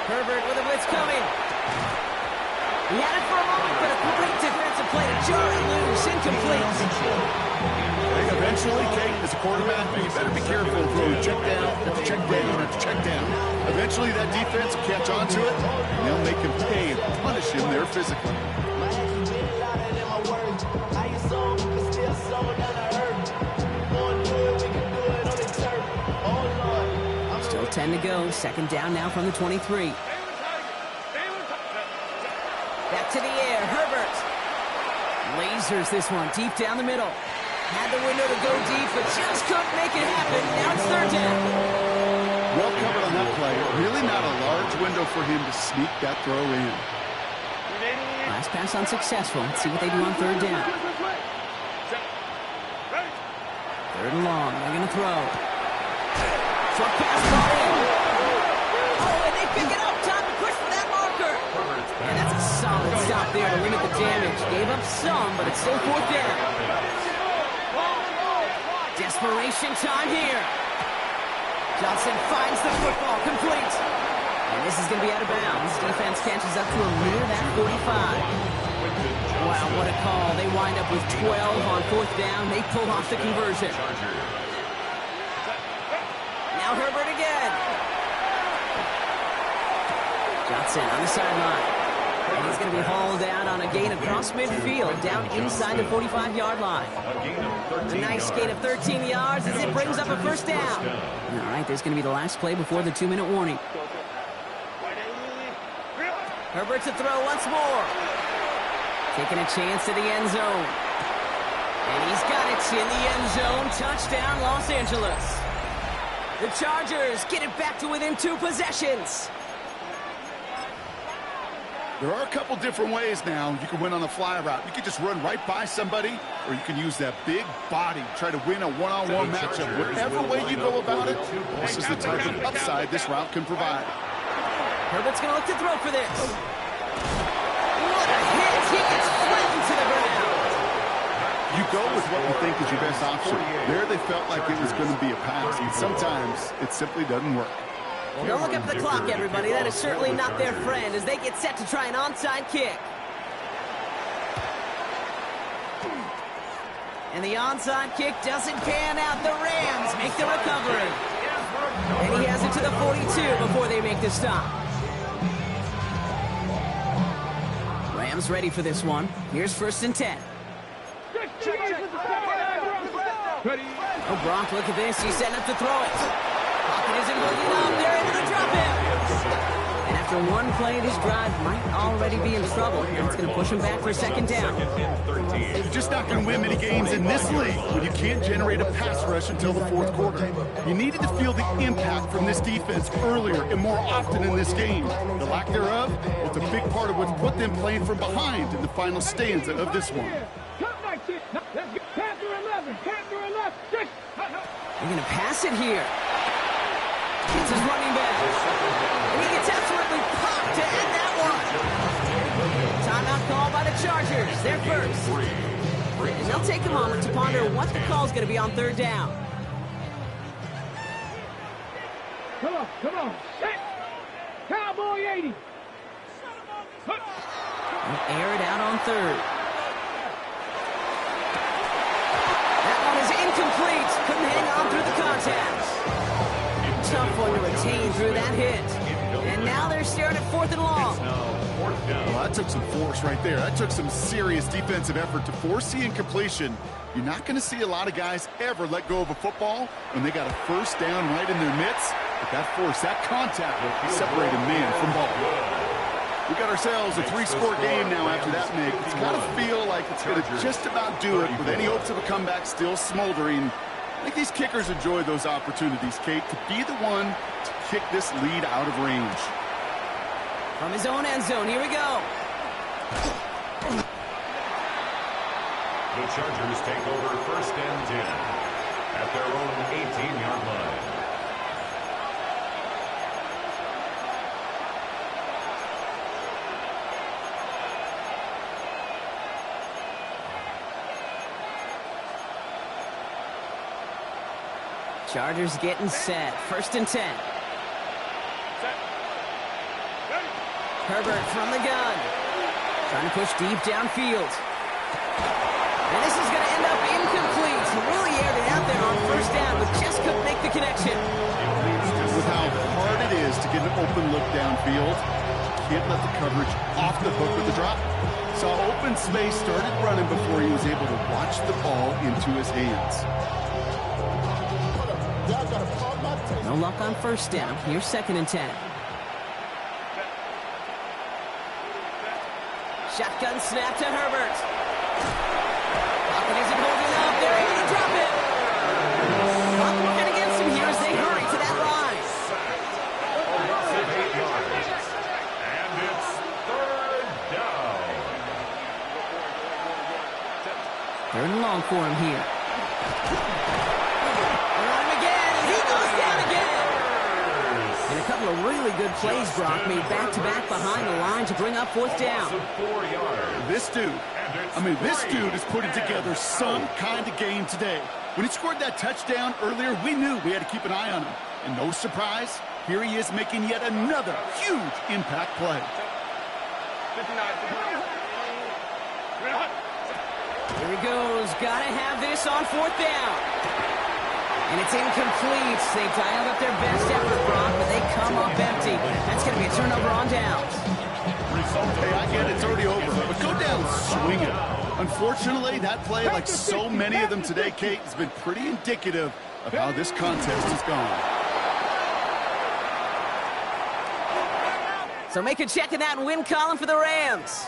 Herbert with a blitz coming. He had it for a moment, but a great defensive play to jar it loose. Incomplete. Eventually, Kate, as a quarterback, you better be careful throwing check down after check down after check down. Eventually, that defense will catch on to it, and they'll make him pay and punish him there physically. Still 10 to go. 2nd down now from the 23. Back to the air. Herbert lasers this one deep down the middle. Had the window to go deep, but just couldn't make it happen. Now it's 3rd down. Well covered on that play. Really not a large window for him to sneak that throw in. Last pass unsuccessful. Let's see what they do on 3rd down. 3rd and long. They're going to throw. Short pass ball in. Oh, and they pick it up. Time to push for that marker. And that's a solid stop there to limit the damage. Gave up some, but it's still 4th down. Desperation time here. Johnson finds the football. Complete. And this is going to be out of bounds. Defense catches up to him near that 45. Wow, what a call. They wind up with 12 on 4th down. They pull off the conversion. Now Herbert again. Johnson on the sideline. And he's going to be hauled out on a gain across midfield, down inside the 45-yard line. A nice gain of 13 yards as it brings up a 1st down. All right, there's going to be the last play before the 2-minute warning. Herbert to throw once more. Taking a chance to the end zone. And he's got it in the end zone. Touchdown, Los Angeles. The Chargers get it back to within 2 possessions. There are a couple different ways now. You can win on the fly route. You can just run right by somebody, or you can use that big body, try to win a one-on-one matchup. Whatever way you go about it, this is the type of upside this route can provide. Herbert's going to look to throw for this. What a hit! He gets flattened to the ground. You go with what you think is your best option. There they felt like it was going to be a pass, and sometimes it simply doesn't work. Well, don't look up the clock, everybody. That is certainly not their friend as they get set to try an onside kick. And the onside kick doesn't pan out. The Rams make the recovery. And he has it to the 42 before they make the stop. Rams ready for this one. Here's 1st and 10. Oh, Brock, look at this. He's setting up to throw it. Pocket isn't looking up. They're able to drop him. And after After one play, this drive might already be in trouble. It's going to push him back for second down. You're just not going to win many games in this league when you can't generate a pass rush until the fourth quarter. You needed to feel the impact from this defense earlier and more often in this game. The lack thereof was a big part of what's put them playing from behind in the final stanza of this one. They're going to pass it here. It's his running back. And he gets absolutely popped to end that one. Timeout call by the Chargers. They're first. And they'll take a moment to ponder what the call is going to be on third down. Come on. Set. Cowboy 80. And air it out on third. That one is incomplete. Couldn't hang on through the contact. Tough one to retain through that hit. And now they're staring at fourth and long. Well, that took some force right there. That took some serious defensive effort to force the incompletion. You're not going to see a lot of guys ever let go of a football when they got a first down right in their midst. But that force, that contact, separated man from ball. We got ourselves a 3-score game now after that make. It's got to feel like it's going to just about do it with any hopes of a comeback still smoldering. I think these kickers enjoy those opportunities, Kate, to be the one to kick this lead out of range. From his own end zone, here we go. The Chargers take over first and 10 at their own 18-yard line. Chargers getting set. First and 10. Herbert from the gun. Trying to push deep downfield. And this is going to end up incomplete. Really aired it out there on first down, but just couldn't make the connection. With how hard it is to get an open look downfield, you can't let the coverage off the hook with the drop. Saw open space, started running before he was able to watch the ball into his hands. No luck on first down. Here's second and 10. Shotgun snap to Herbert. Pocket isn't holding up. They're able to drop it. Clock working against him here as they hurry to that line. And it's third down. Third and long for him here. Around him again, and he goes down again. And a couple of really good plays, Brock, made back-to-back behind the line to bring up fourth down. This dude is putting together some kind of game today. When he scored that touchdown earlier, we knew we had to keep an eye on him. And no surprise, here he is making yet another huge impact play. Here he goes. Gotta have this on fourth down. And it's incomplete. They dialed up their best effort, Brock, but they come up empty. That's going to be a turnover on downs. Hey, I get it. It's already over. But go down swinging. Unfortunately, that play, like so many of them today, Kate, has been pretty indicative of how this contest has gone. So make a check of that win column for the Rams.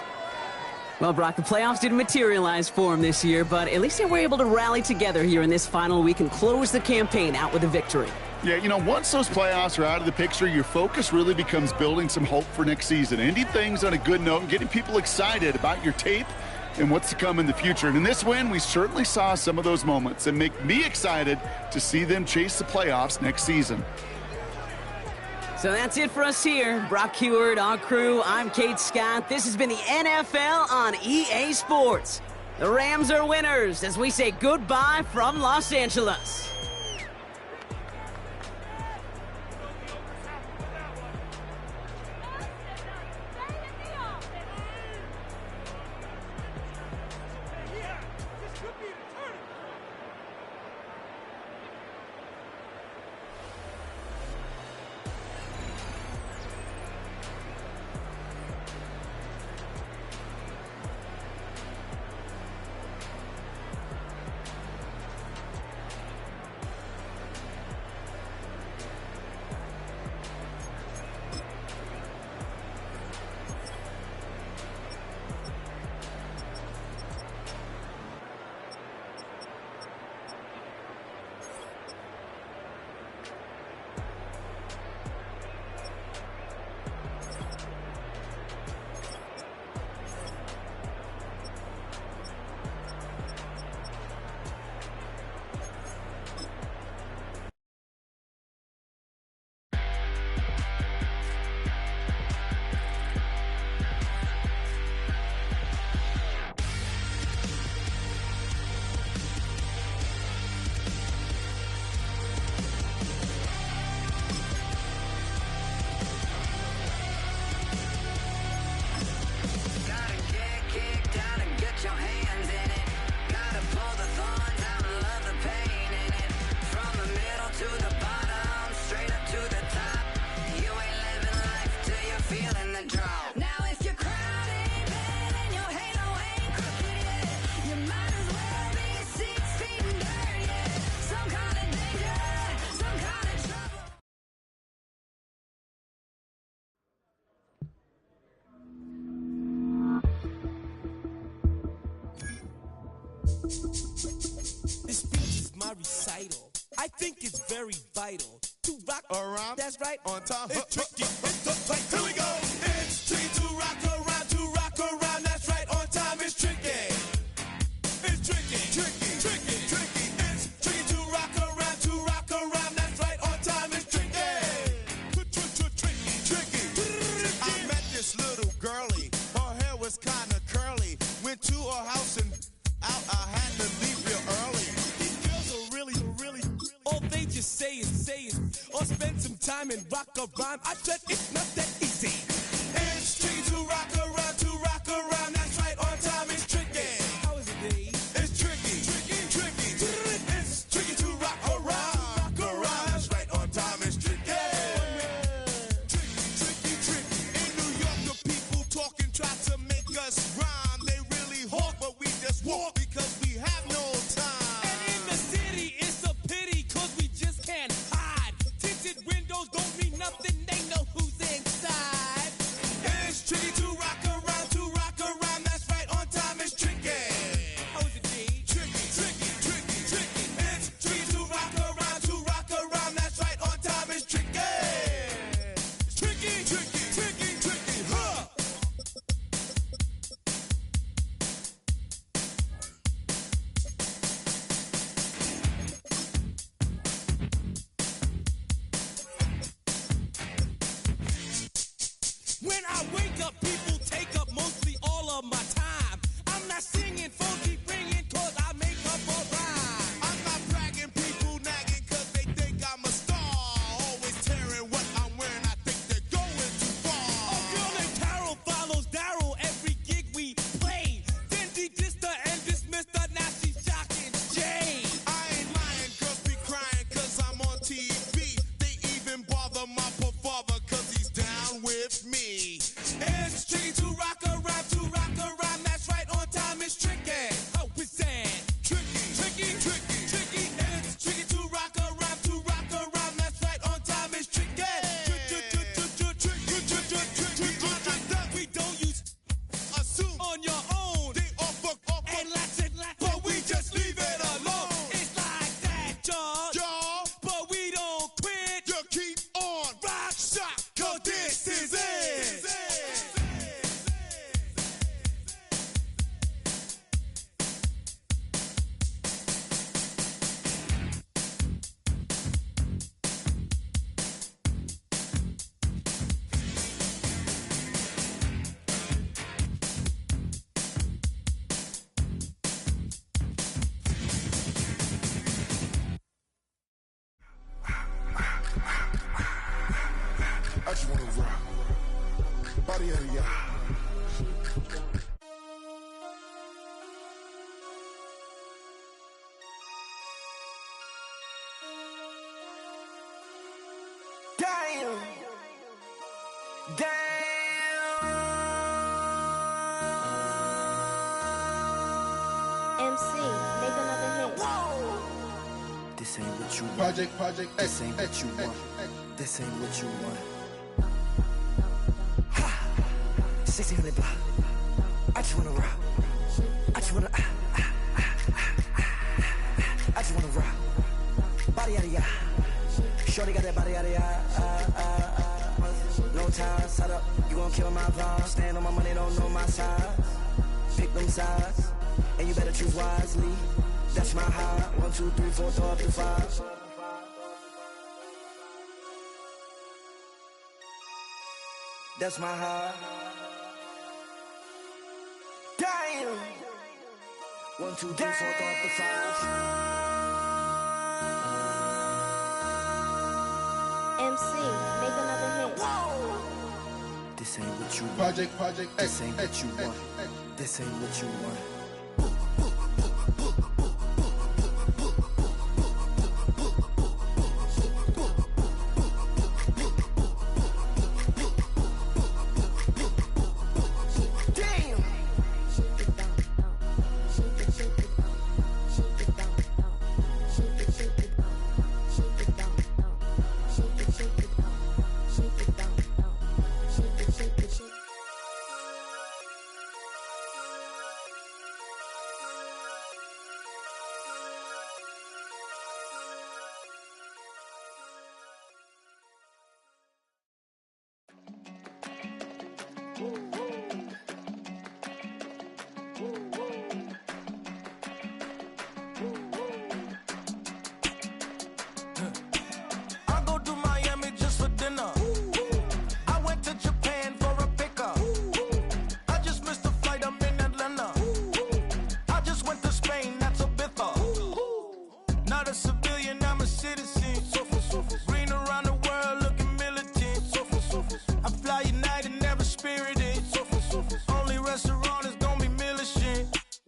Well, Brock, the playoffs didn't materialize for them this year, but at least they were able to rally together here in this final week and close the campaign out with a victory. Yeah, you know, once those playoffs are out of the picture, your focus really becomes building some hope for next season, ending things on a good note and getting people excited about your tape and what's to come in the future. And in this win, we certainly saw some of those moments and make me excited to see them chase the playoffs next season. So that's it for us here. Brock Heward, our crew, I'm Kate Scott. This has been the NFL on EA Sports. The Rams are winners as we say goodbye from Los Angeles. This speech is my recital. I think it's very vital to rock around. That's right, on time. It's tricky. It's the fight. Here we go. It's tricky to rock around. To rock around. That's right, on time. It's tricky. It's tricky. Tricky. Tricky. Tricky. It's tricky to rock around. To rock around. That's right, on time. It's tricky. Tricky. Tricky. I met this little girlie. Her hair was kinda curly. Went to her house and out. I had to leave real early. These girls are really. All they just say is, or spend some time and rock a rhyme. I said it's not that easy. It's tricky to rock around. That's right, on time. It's tricky. How is it, Dave? It's tricky. It's tricky to rock around. That's right, on time. It's tricky. Tricky. In New York, the people talking try to make us rhyme. They really hawk, but we just walk because we have no time. And in the city, it's a pity, cause we just can't hide. Tinted windows don't mean nothing, they know who's inside. It's tricky to rock around, that's right, on time. It's tricky. How is it, D? Tricky. It's tricky to rock around, that's right, on time. It's tricky. Tricky, huh? When I wake up, people take up mostly all of my time. I'm not singing, phone keep ringing, cause I make up a rhyme. I'm not bragging, people nagging, cause they think I'm a star. Always tearing what I'm wearing, I think they're going too far. A girl named Carol follows Daryl every gig we play. Then she dissed her and dismissed her, now she's shocking Jay. I ain't lying, girls be crying, cause I'm on TV. They even bother my poor father, cause he's down with me. It's tricky to rock around, that's right, on time. It's tricky. How is that? Tricky. It's tricky to rock around, that's right, on time. It's tricky. We don't use assume on your own. They offer and lots, but we just leave it alone. It's like that, y'all, but we don't quit. You keep on rock shot, cause this is it. I just wanna rock. Body of the y'all. MC, make another hit. This ain't what you want. Project This ain't what you want. This ain't what you want. Ha! 1600 block. I just wanna rock. I just wanna I just wanna rock. Body out of ya. Shorty got that body out of ya. No time, set up. You gon' kill my vibe. Stand on my money, don't know my size. Pick them sides, and you better choose wisely. That's my high. 1, 2, 3, 4, throw up to 5. That's my high. Damn. 1, 2, 3, 4, throw up to 5. MC, make another hit. This ain't what you want. Project This ain't what you want. This ain't what you want.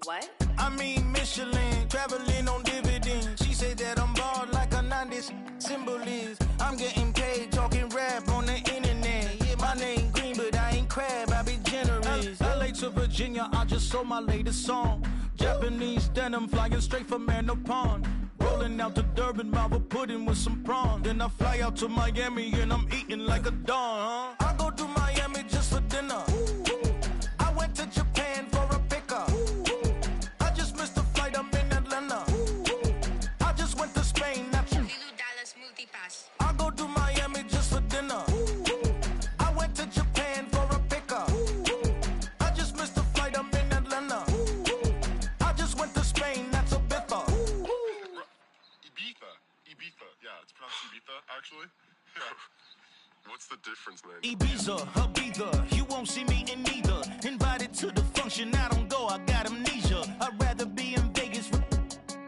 What? I mean Michelin, traveling on dividends. She said that I'm bald like a 90s symbol is. I'm getting paid talking rap on the internet. Yeah, my name green, but I ain't crab, I be generous. LA to Virginia, I just sold my latest song. Japanese denim flying straight from Manapon. Rolling out to Durban, mouth a pudding with some prawn. Then I fly out to Miami and I'm eating like a don. I go to Miami just for dinner. I went to Japan for a pickup. I just missed a flight, I'm in Atlanta. I just went to Spain, not you. I go to Miami just for dinner. I went to Japan for a pickup. I just missed a flight, I'm in Atlanta. I just went to Spain, that's a bitha. Ibiza. Yeah, it's pronounced Ibiza, actually. Yeah. What's the difference, man? Ibiza, Ibiza, you won't see me in neither. Invited to the function, I don't go, I got amnesia. I'd rather be in Vegas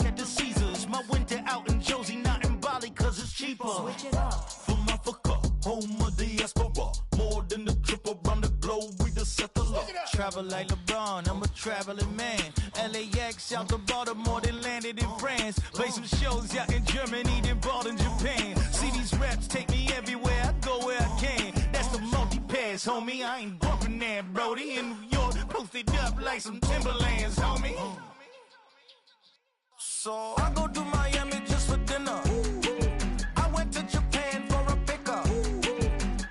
at the Caesars. My winter out in Josie, not in Bali, cause it's cheaper. Switch it up. From Africa, home of the diaspora. More than the trip around the globe, we the settler. Travel like LeBron, I'm a traveling man. LAX out to Baltimore, then landed in France. Play some shows out in Germany, then bought in Japan. See these raps take me everywhere, I go where I can. That's the multi-pass, homie, I ain't bumping that, Brody. In New York, posted up like some Timberlands, homie. So I go to Miami just for dinner. I went to Japan for a pickup.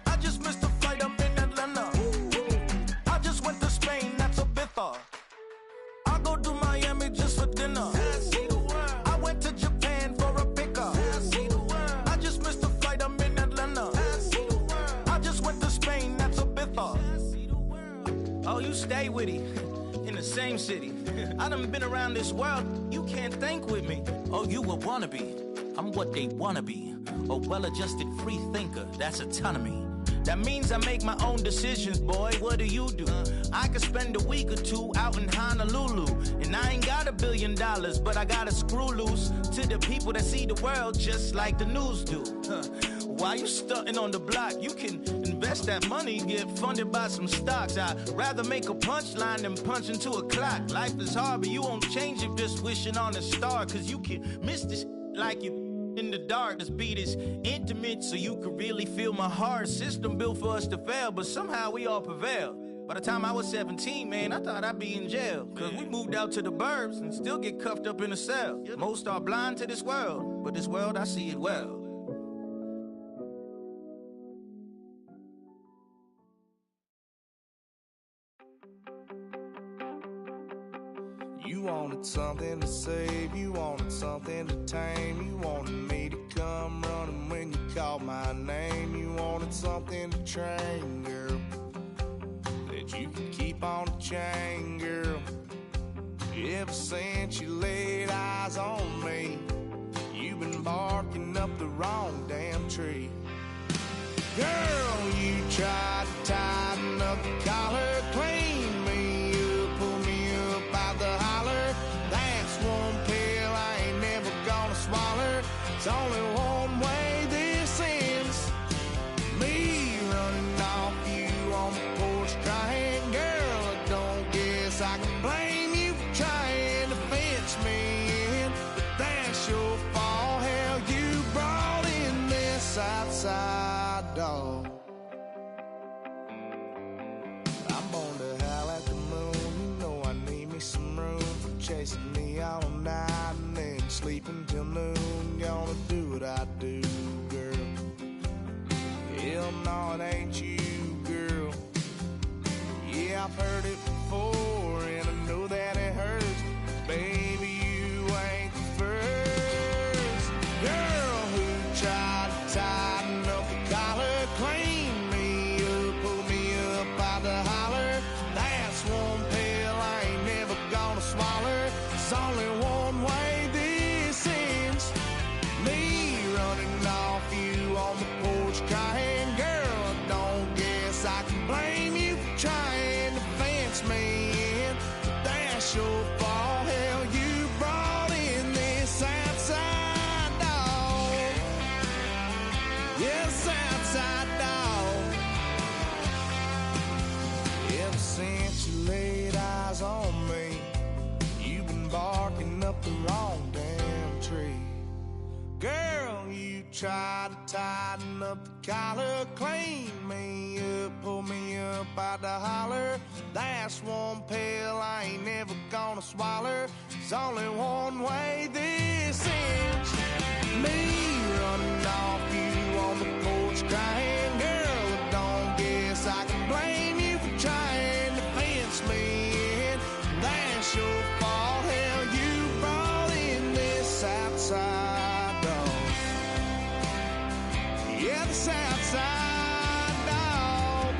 I just missed a flight, I'm in Atlanta. I just went to Spain, that's Ibiza. I go to Miami just for dinner. I went to Japan for a pickup. I just missed a flight, I'm in Atlanta. I just went to Spain, that's Ibiza. Oh, you stay with it. In the same city. I done been around this world, you can't think with me. Oh, you a wannabe, I'm what they wanna be. A well-adjusted free thinker, that's autonomy. That means I make my own decisions, boy, what do you do? I could spend a week or two out in Honolulu. And I ain't got $1 billion, but I got a screw loose to the people that see the world just like the news do. Why you stunting on the block? You can invest that money, get funded by some stocks. I'd rather make a punchline than punch into a clock. Life is hard, but you won't change it just wishing on a star. Cause you can miss this like you in the dark. This beat is intimate, so you can really feel my heart. System built for us to fail, but somehow we all prevail. By the time I was 17, man, I thought I'd be in jail. Cause we moved out to the burbs and still get cuffed up in a cell. Most are blind to this world, but this world, I see it well. You wanted something to save, you wanted something to tame. You wanted me to come running when you called my name. You wanted something to train, girl, that you could keep on the chain, girl. Ever since you laid eyes on me, you've been barking up the wrong damn tree. Girl, you tried to tighten up the collar, clean me up, pull me up out the holler. That's one pill I ain't never gonna swallow. It's only one way this ends. Me running off you on the porch crying. Girl, I don't guess I can blame you for trying to fence me in, but that's your fault. Hell, you brought in this outside dog. I'm born to howl at the moon. You know I need me some room for chasing me all night and then sleeping till noon. Gonna do what I do, girl. Hell no, it ain't you, girl. Yeah, I've heard it before and I know that it hurts. Baby, you ain't the first girl who tried to tighten up the collar, clean me up, pull me up out the holler. That's one pill I ain't never gonna swallow. It's only one way this ends. Me running off you on the porch crying. Girl, I don't guess I can blame you for trying to fence me in, but that's your fault. Hell, you brought in this outside dog. Yes, outside dog. Ever since you laid eyes on me, button up the collar, clean me up, pull me up by the holler. That's one pill I ain't never gonna swallow. There's only one way this ends. Me running off you on the porch crying. Girl, don't guess I can blame you for trying to fence me in. That's your fault, hell, you brought in this outside dog. Yeah, this outside dog.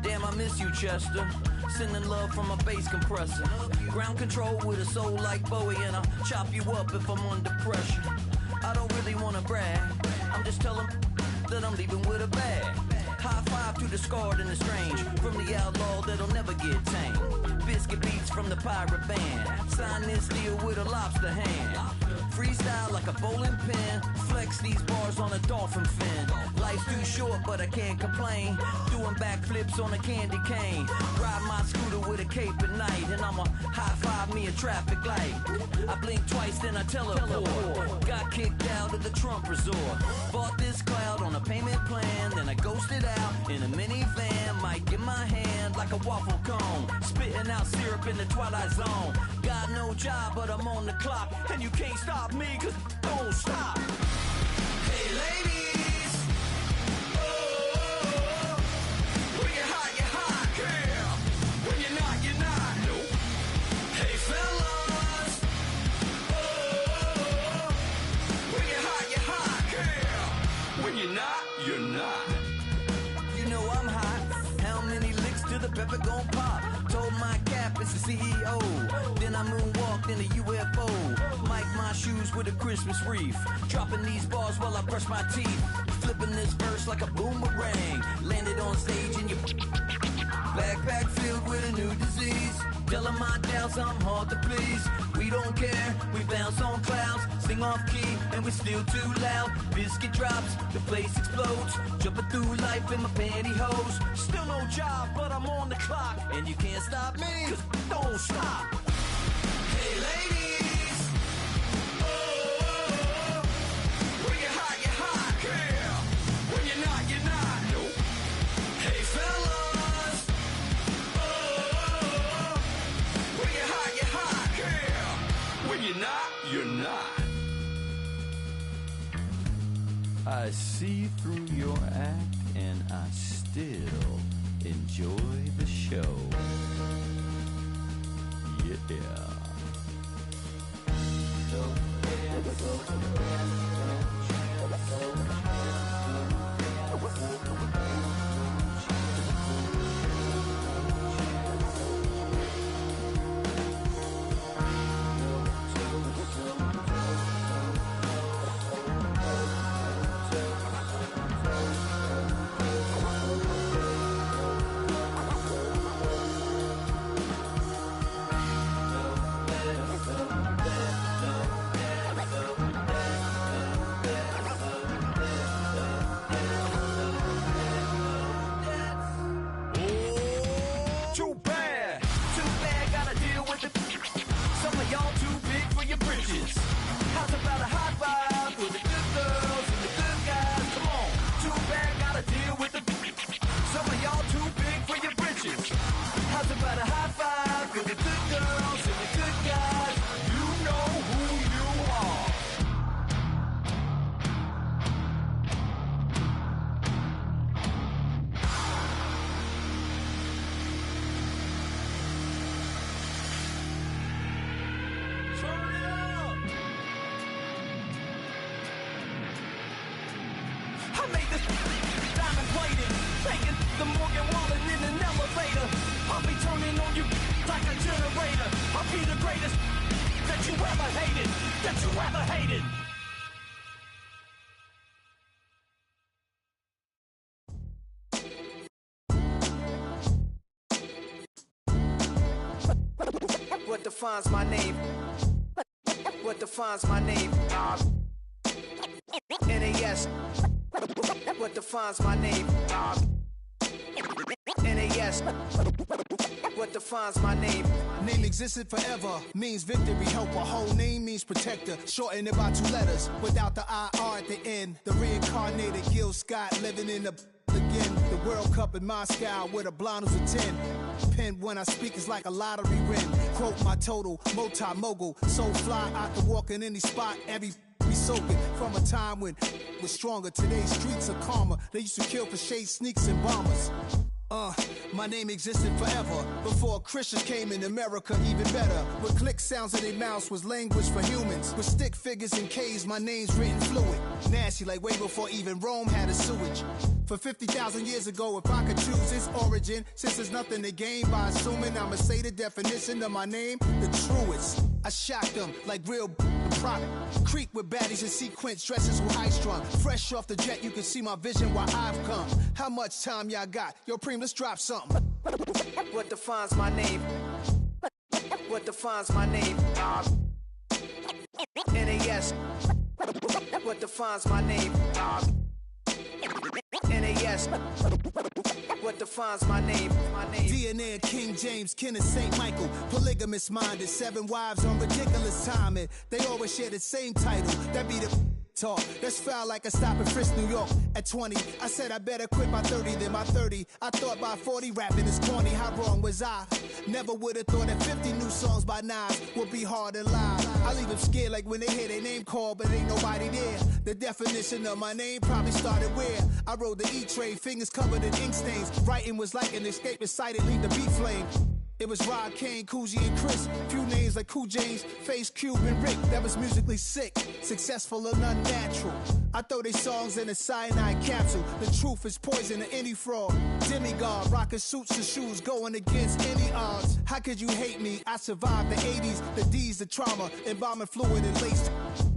Damn, I miss you, Chester. Sending love from a bass compressor. Ground control with a soul like Bowie, and I'll chop you up if I'm under pressure. I don't really wanna brag, I'm just telling that I'm leaving with a bag. High five to the scarred and the strange, from the outlaw that'll never get tamed. Biscuit beats from the pirate band, sign this deal with a lobster hand. Freestyle like a bowling pin, flex these bars on a dolphin fin. Life's too short but I can't complain, doing backflips on a candy cane. Ride my scooter with a cape at night, and I'ma high five me a traffic light. I blink twice then I teleport, got kicked out of the Trump resort. Bought this cloud on a payment plan, then I ghosted out in a minivan. Might get my hand like a waffle cone, spitting out syrup in the twilight zone. Got no job but I'm on the clock, and you can't stop me cause don't stop. Hey ladies, oh, when you're hot, girl. When you're not, nope. Hey fellas, oh, when you're hot, girl. When you're not. You know I'm hot. How many licks till the pepper gon' pop? Told my cap it's the CEO. Then I moonwalked in a UFO. Mic my shoes with a Christmas wreath. Dropping these bars while I brush my teeth. Flipping this verse like a boomerang. Landed on stage in your backpack filled with a new disease. Telling my doubts I'm hard to please. We don't care, we bounce on clouds. Sing off key and we're still too loud. Biscuit drops, the place explodes. Jumping through life in my pantyhose. Still no job, but I'm on the clock. And you can't stop me, cause don't stop. Hey ladies, oh, when you're hot, girl. When you're not, nope. Hey fellas, oh, when you're hot, girl. When you're not. I see through your act and I still enjoy the show. Yeah. What defines my name? What defines my name? NAS. What defines my name? NAS. What defines my name? Name existed forever, means victory, help. A whole name means protector. Shorten it by 2 letters, without the IR at the end. The reincarnated Gil Scott living in the again. The World Cup in Moscow with a blonde who's a 10. Pen when I speak is like a lottery win. Quote my total, multi-mogul. So fly, I can walk in any spot, every be soaking. From a time when was stronger, today's streets are calmer. They used to kill for shade sneaks and bombers. My name existed forever. Before Christians came in America, even better. With click sounds in their mouths was language for humans. With stick figures and K's, my name's written fluid. Nasty like way before even Rome had a sewage. For 50,000 years ago, if I could choose its origin, since there's nothing to gain by assuming I'ma say the definition of my name, the truest. I shocked them like real product. Creek with baddies in sequence, dresses with high strung. Fresh off the jet, you can see my vision where I've come. How much time y'all got? Yo, Preem, let's drop something. What defines my name? What defines my name? NAS. What defines my name? NAS. What defines my name? DNA of King James, kin of St. Michael. Polygamous minded, 7 wives on ridiculous timing. They always share the same title. That be the talk. That's foul like a stop in Frisk, New York. At 20, I said I better quit by 30. Then by 30, I thought by 40 rapping is corny. How wrong was I? Never would have thought that 50 new songs by Nas would be hard to lie. I leave them scared like when they hear their name called, but ain't nobody there. The definition of my name probably started where I rode the E-Trade, fingers covered in ink stains. Writing was like an escape excited, leave the beat flame. It was Rod, Kane, Coogee, and Chris. Few names like Cool James, Face, Cube, and Rick. That was musically sick, successful and unnatural. I throw they songs in a cyanide capsule. The truth is poison to any fraud. Demigod, rocking suits and shoes, going against any odds. How could you hate me? I survived the 80s, the D's, the trauma, embalming fluid and laced.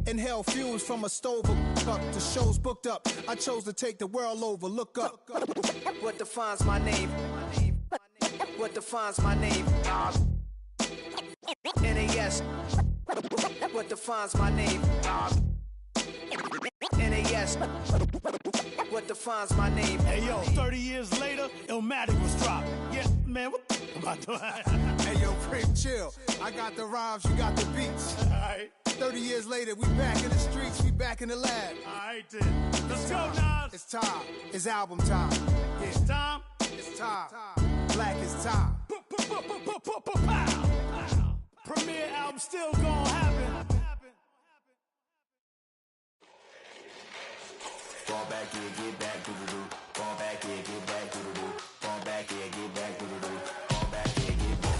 Inhale fumes from a stove up. The show's booked up. I chose to take the world over. Look up. What defines my name? What defines my name? NAS. What defines my name? NAS. What defines my name? Hey yo, 30 years later, Illmatic was dropped. Yeah, man, what the am I doing? Hey yo, Prim, chill. I got the rhymes, you got the beats. Alright. 30 years later, we back in the streets, we back in the lab. Alright then. Let's go, Nas. It's time. It's album time. Yeah. It's time. It's time. Black is time. Premiere album still gonna happen. Fall back here, get back, doo-doo-doo. Fall back here, get back, doo-doo-doo. Fall back here, get back, doo-doo-doo. Fall back here, get back.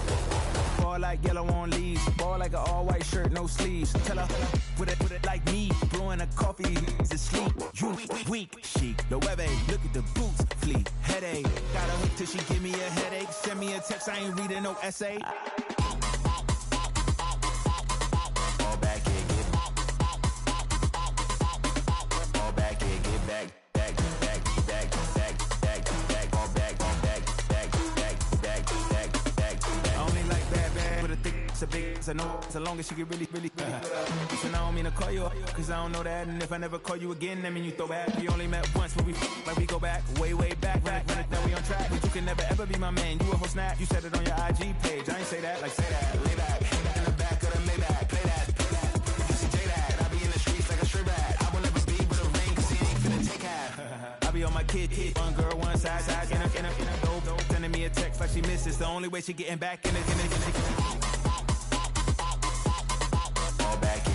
Ball like yellow on leaves. Ball like an all-white shirt, no sleeves. Tell her, put it like me. Blowing a coffee, he's asleep. You weak, chic. The webby, look at the boots, fleet. Headache, got a hook till she give me a headache. Send me a text, I ain't reading no essay. Fall back here, get back. Fall back here, get back. Back. Fall back. I only like bad, with a thick, it's a big, it's a no, so long as she get really Listen, I don't mean to call you up, cause I don't know that. And if I never call you again, that mean you throw back. We only met once, but we like we go back, way back. Run it, now we on track. But you can never ever be my man. You a whole snap, you said it on your IG page. I ain't say that, like say that. Lay back, in the back of the Maybach. Play that. You see J that, I be in the streets like a stray rat. I will never be with a ring, cause he ain't finna take half. I be on my kid, one girl, one side, in a dope, sending me a text like she misses. The only way she getting back in it. Fall back here.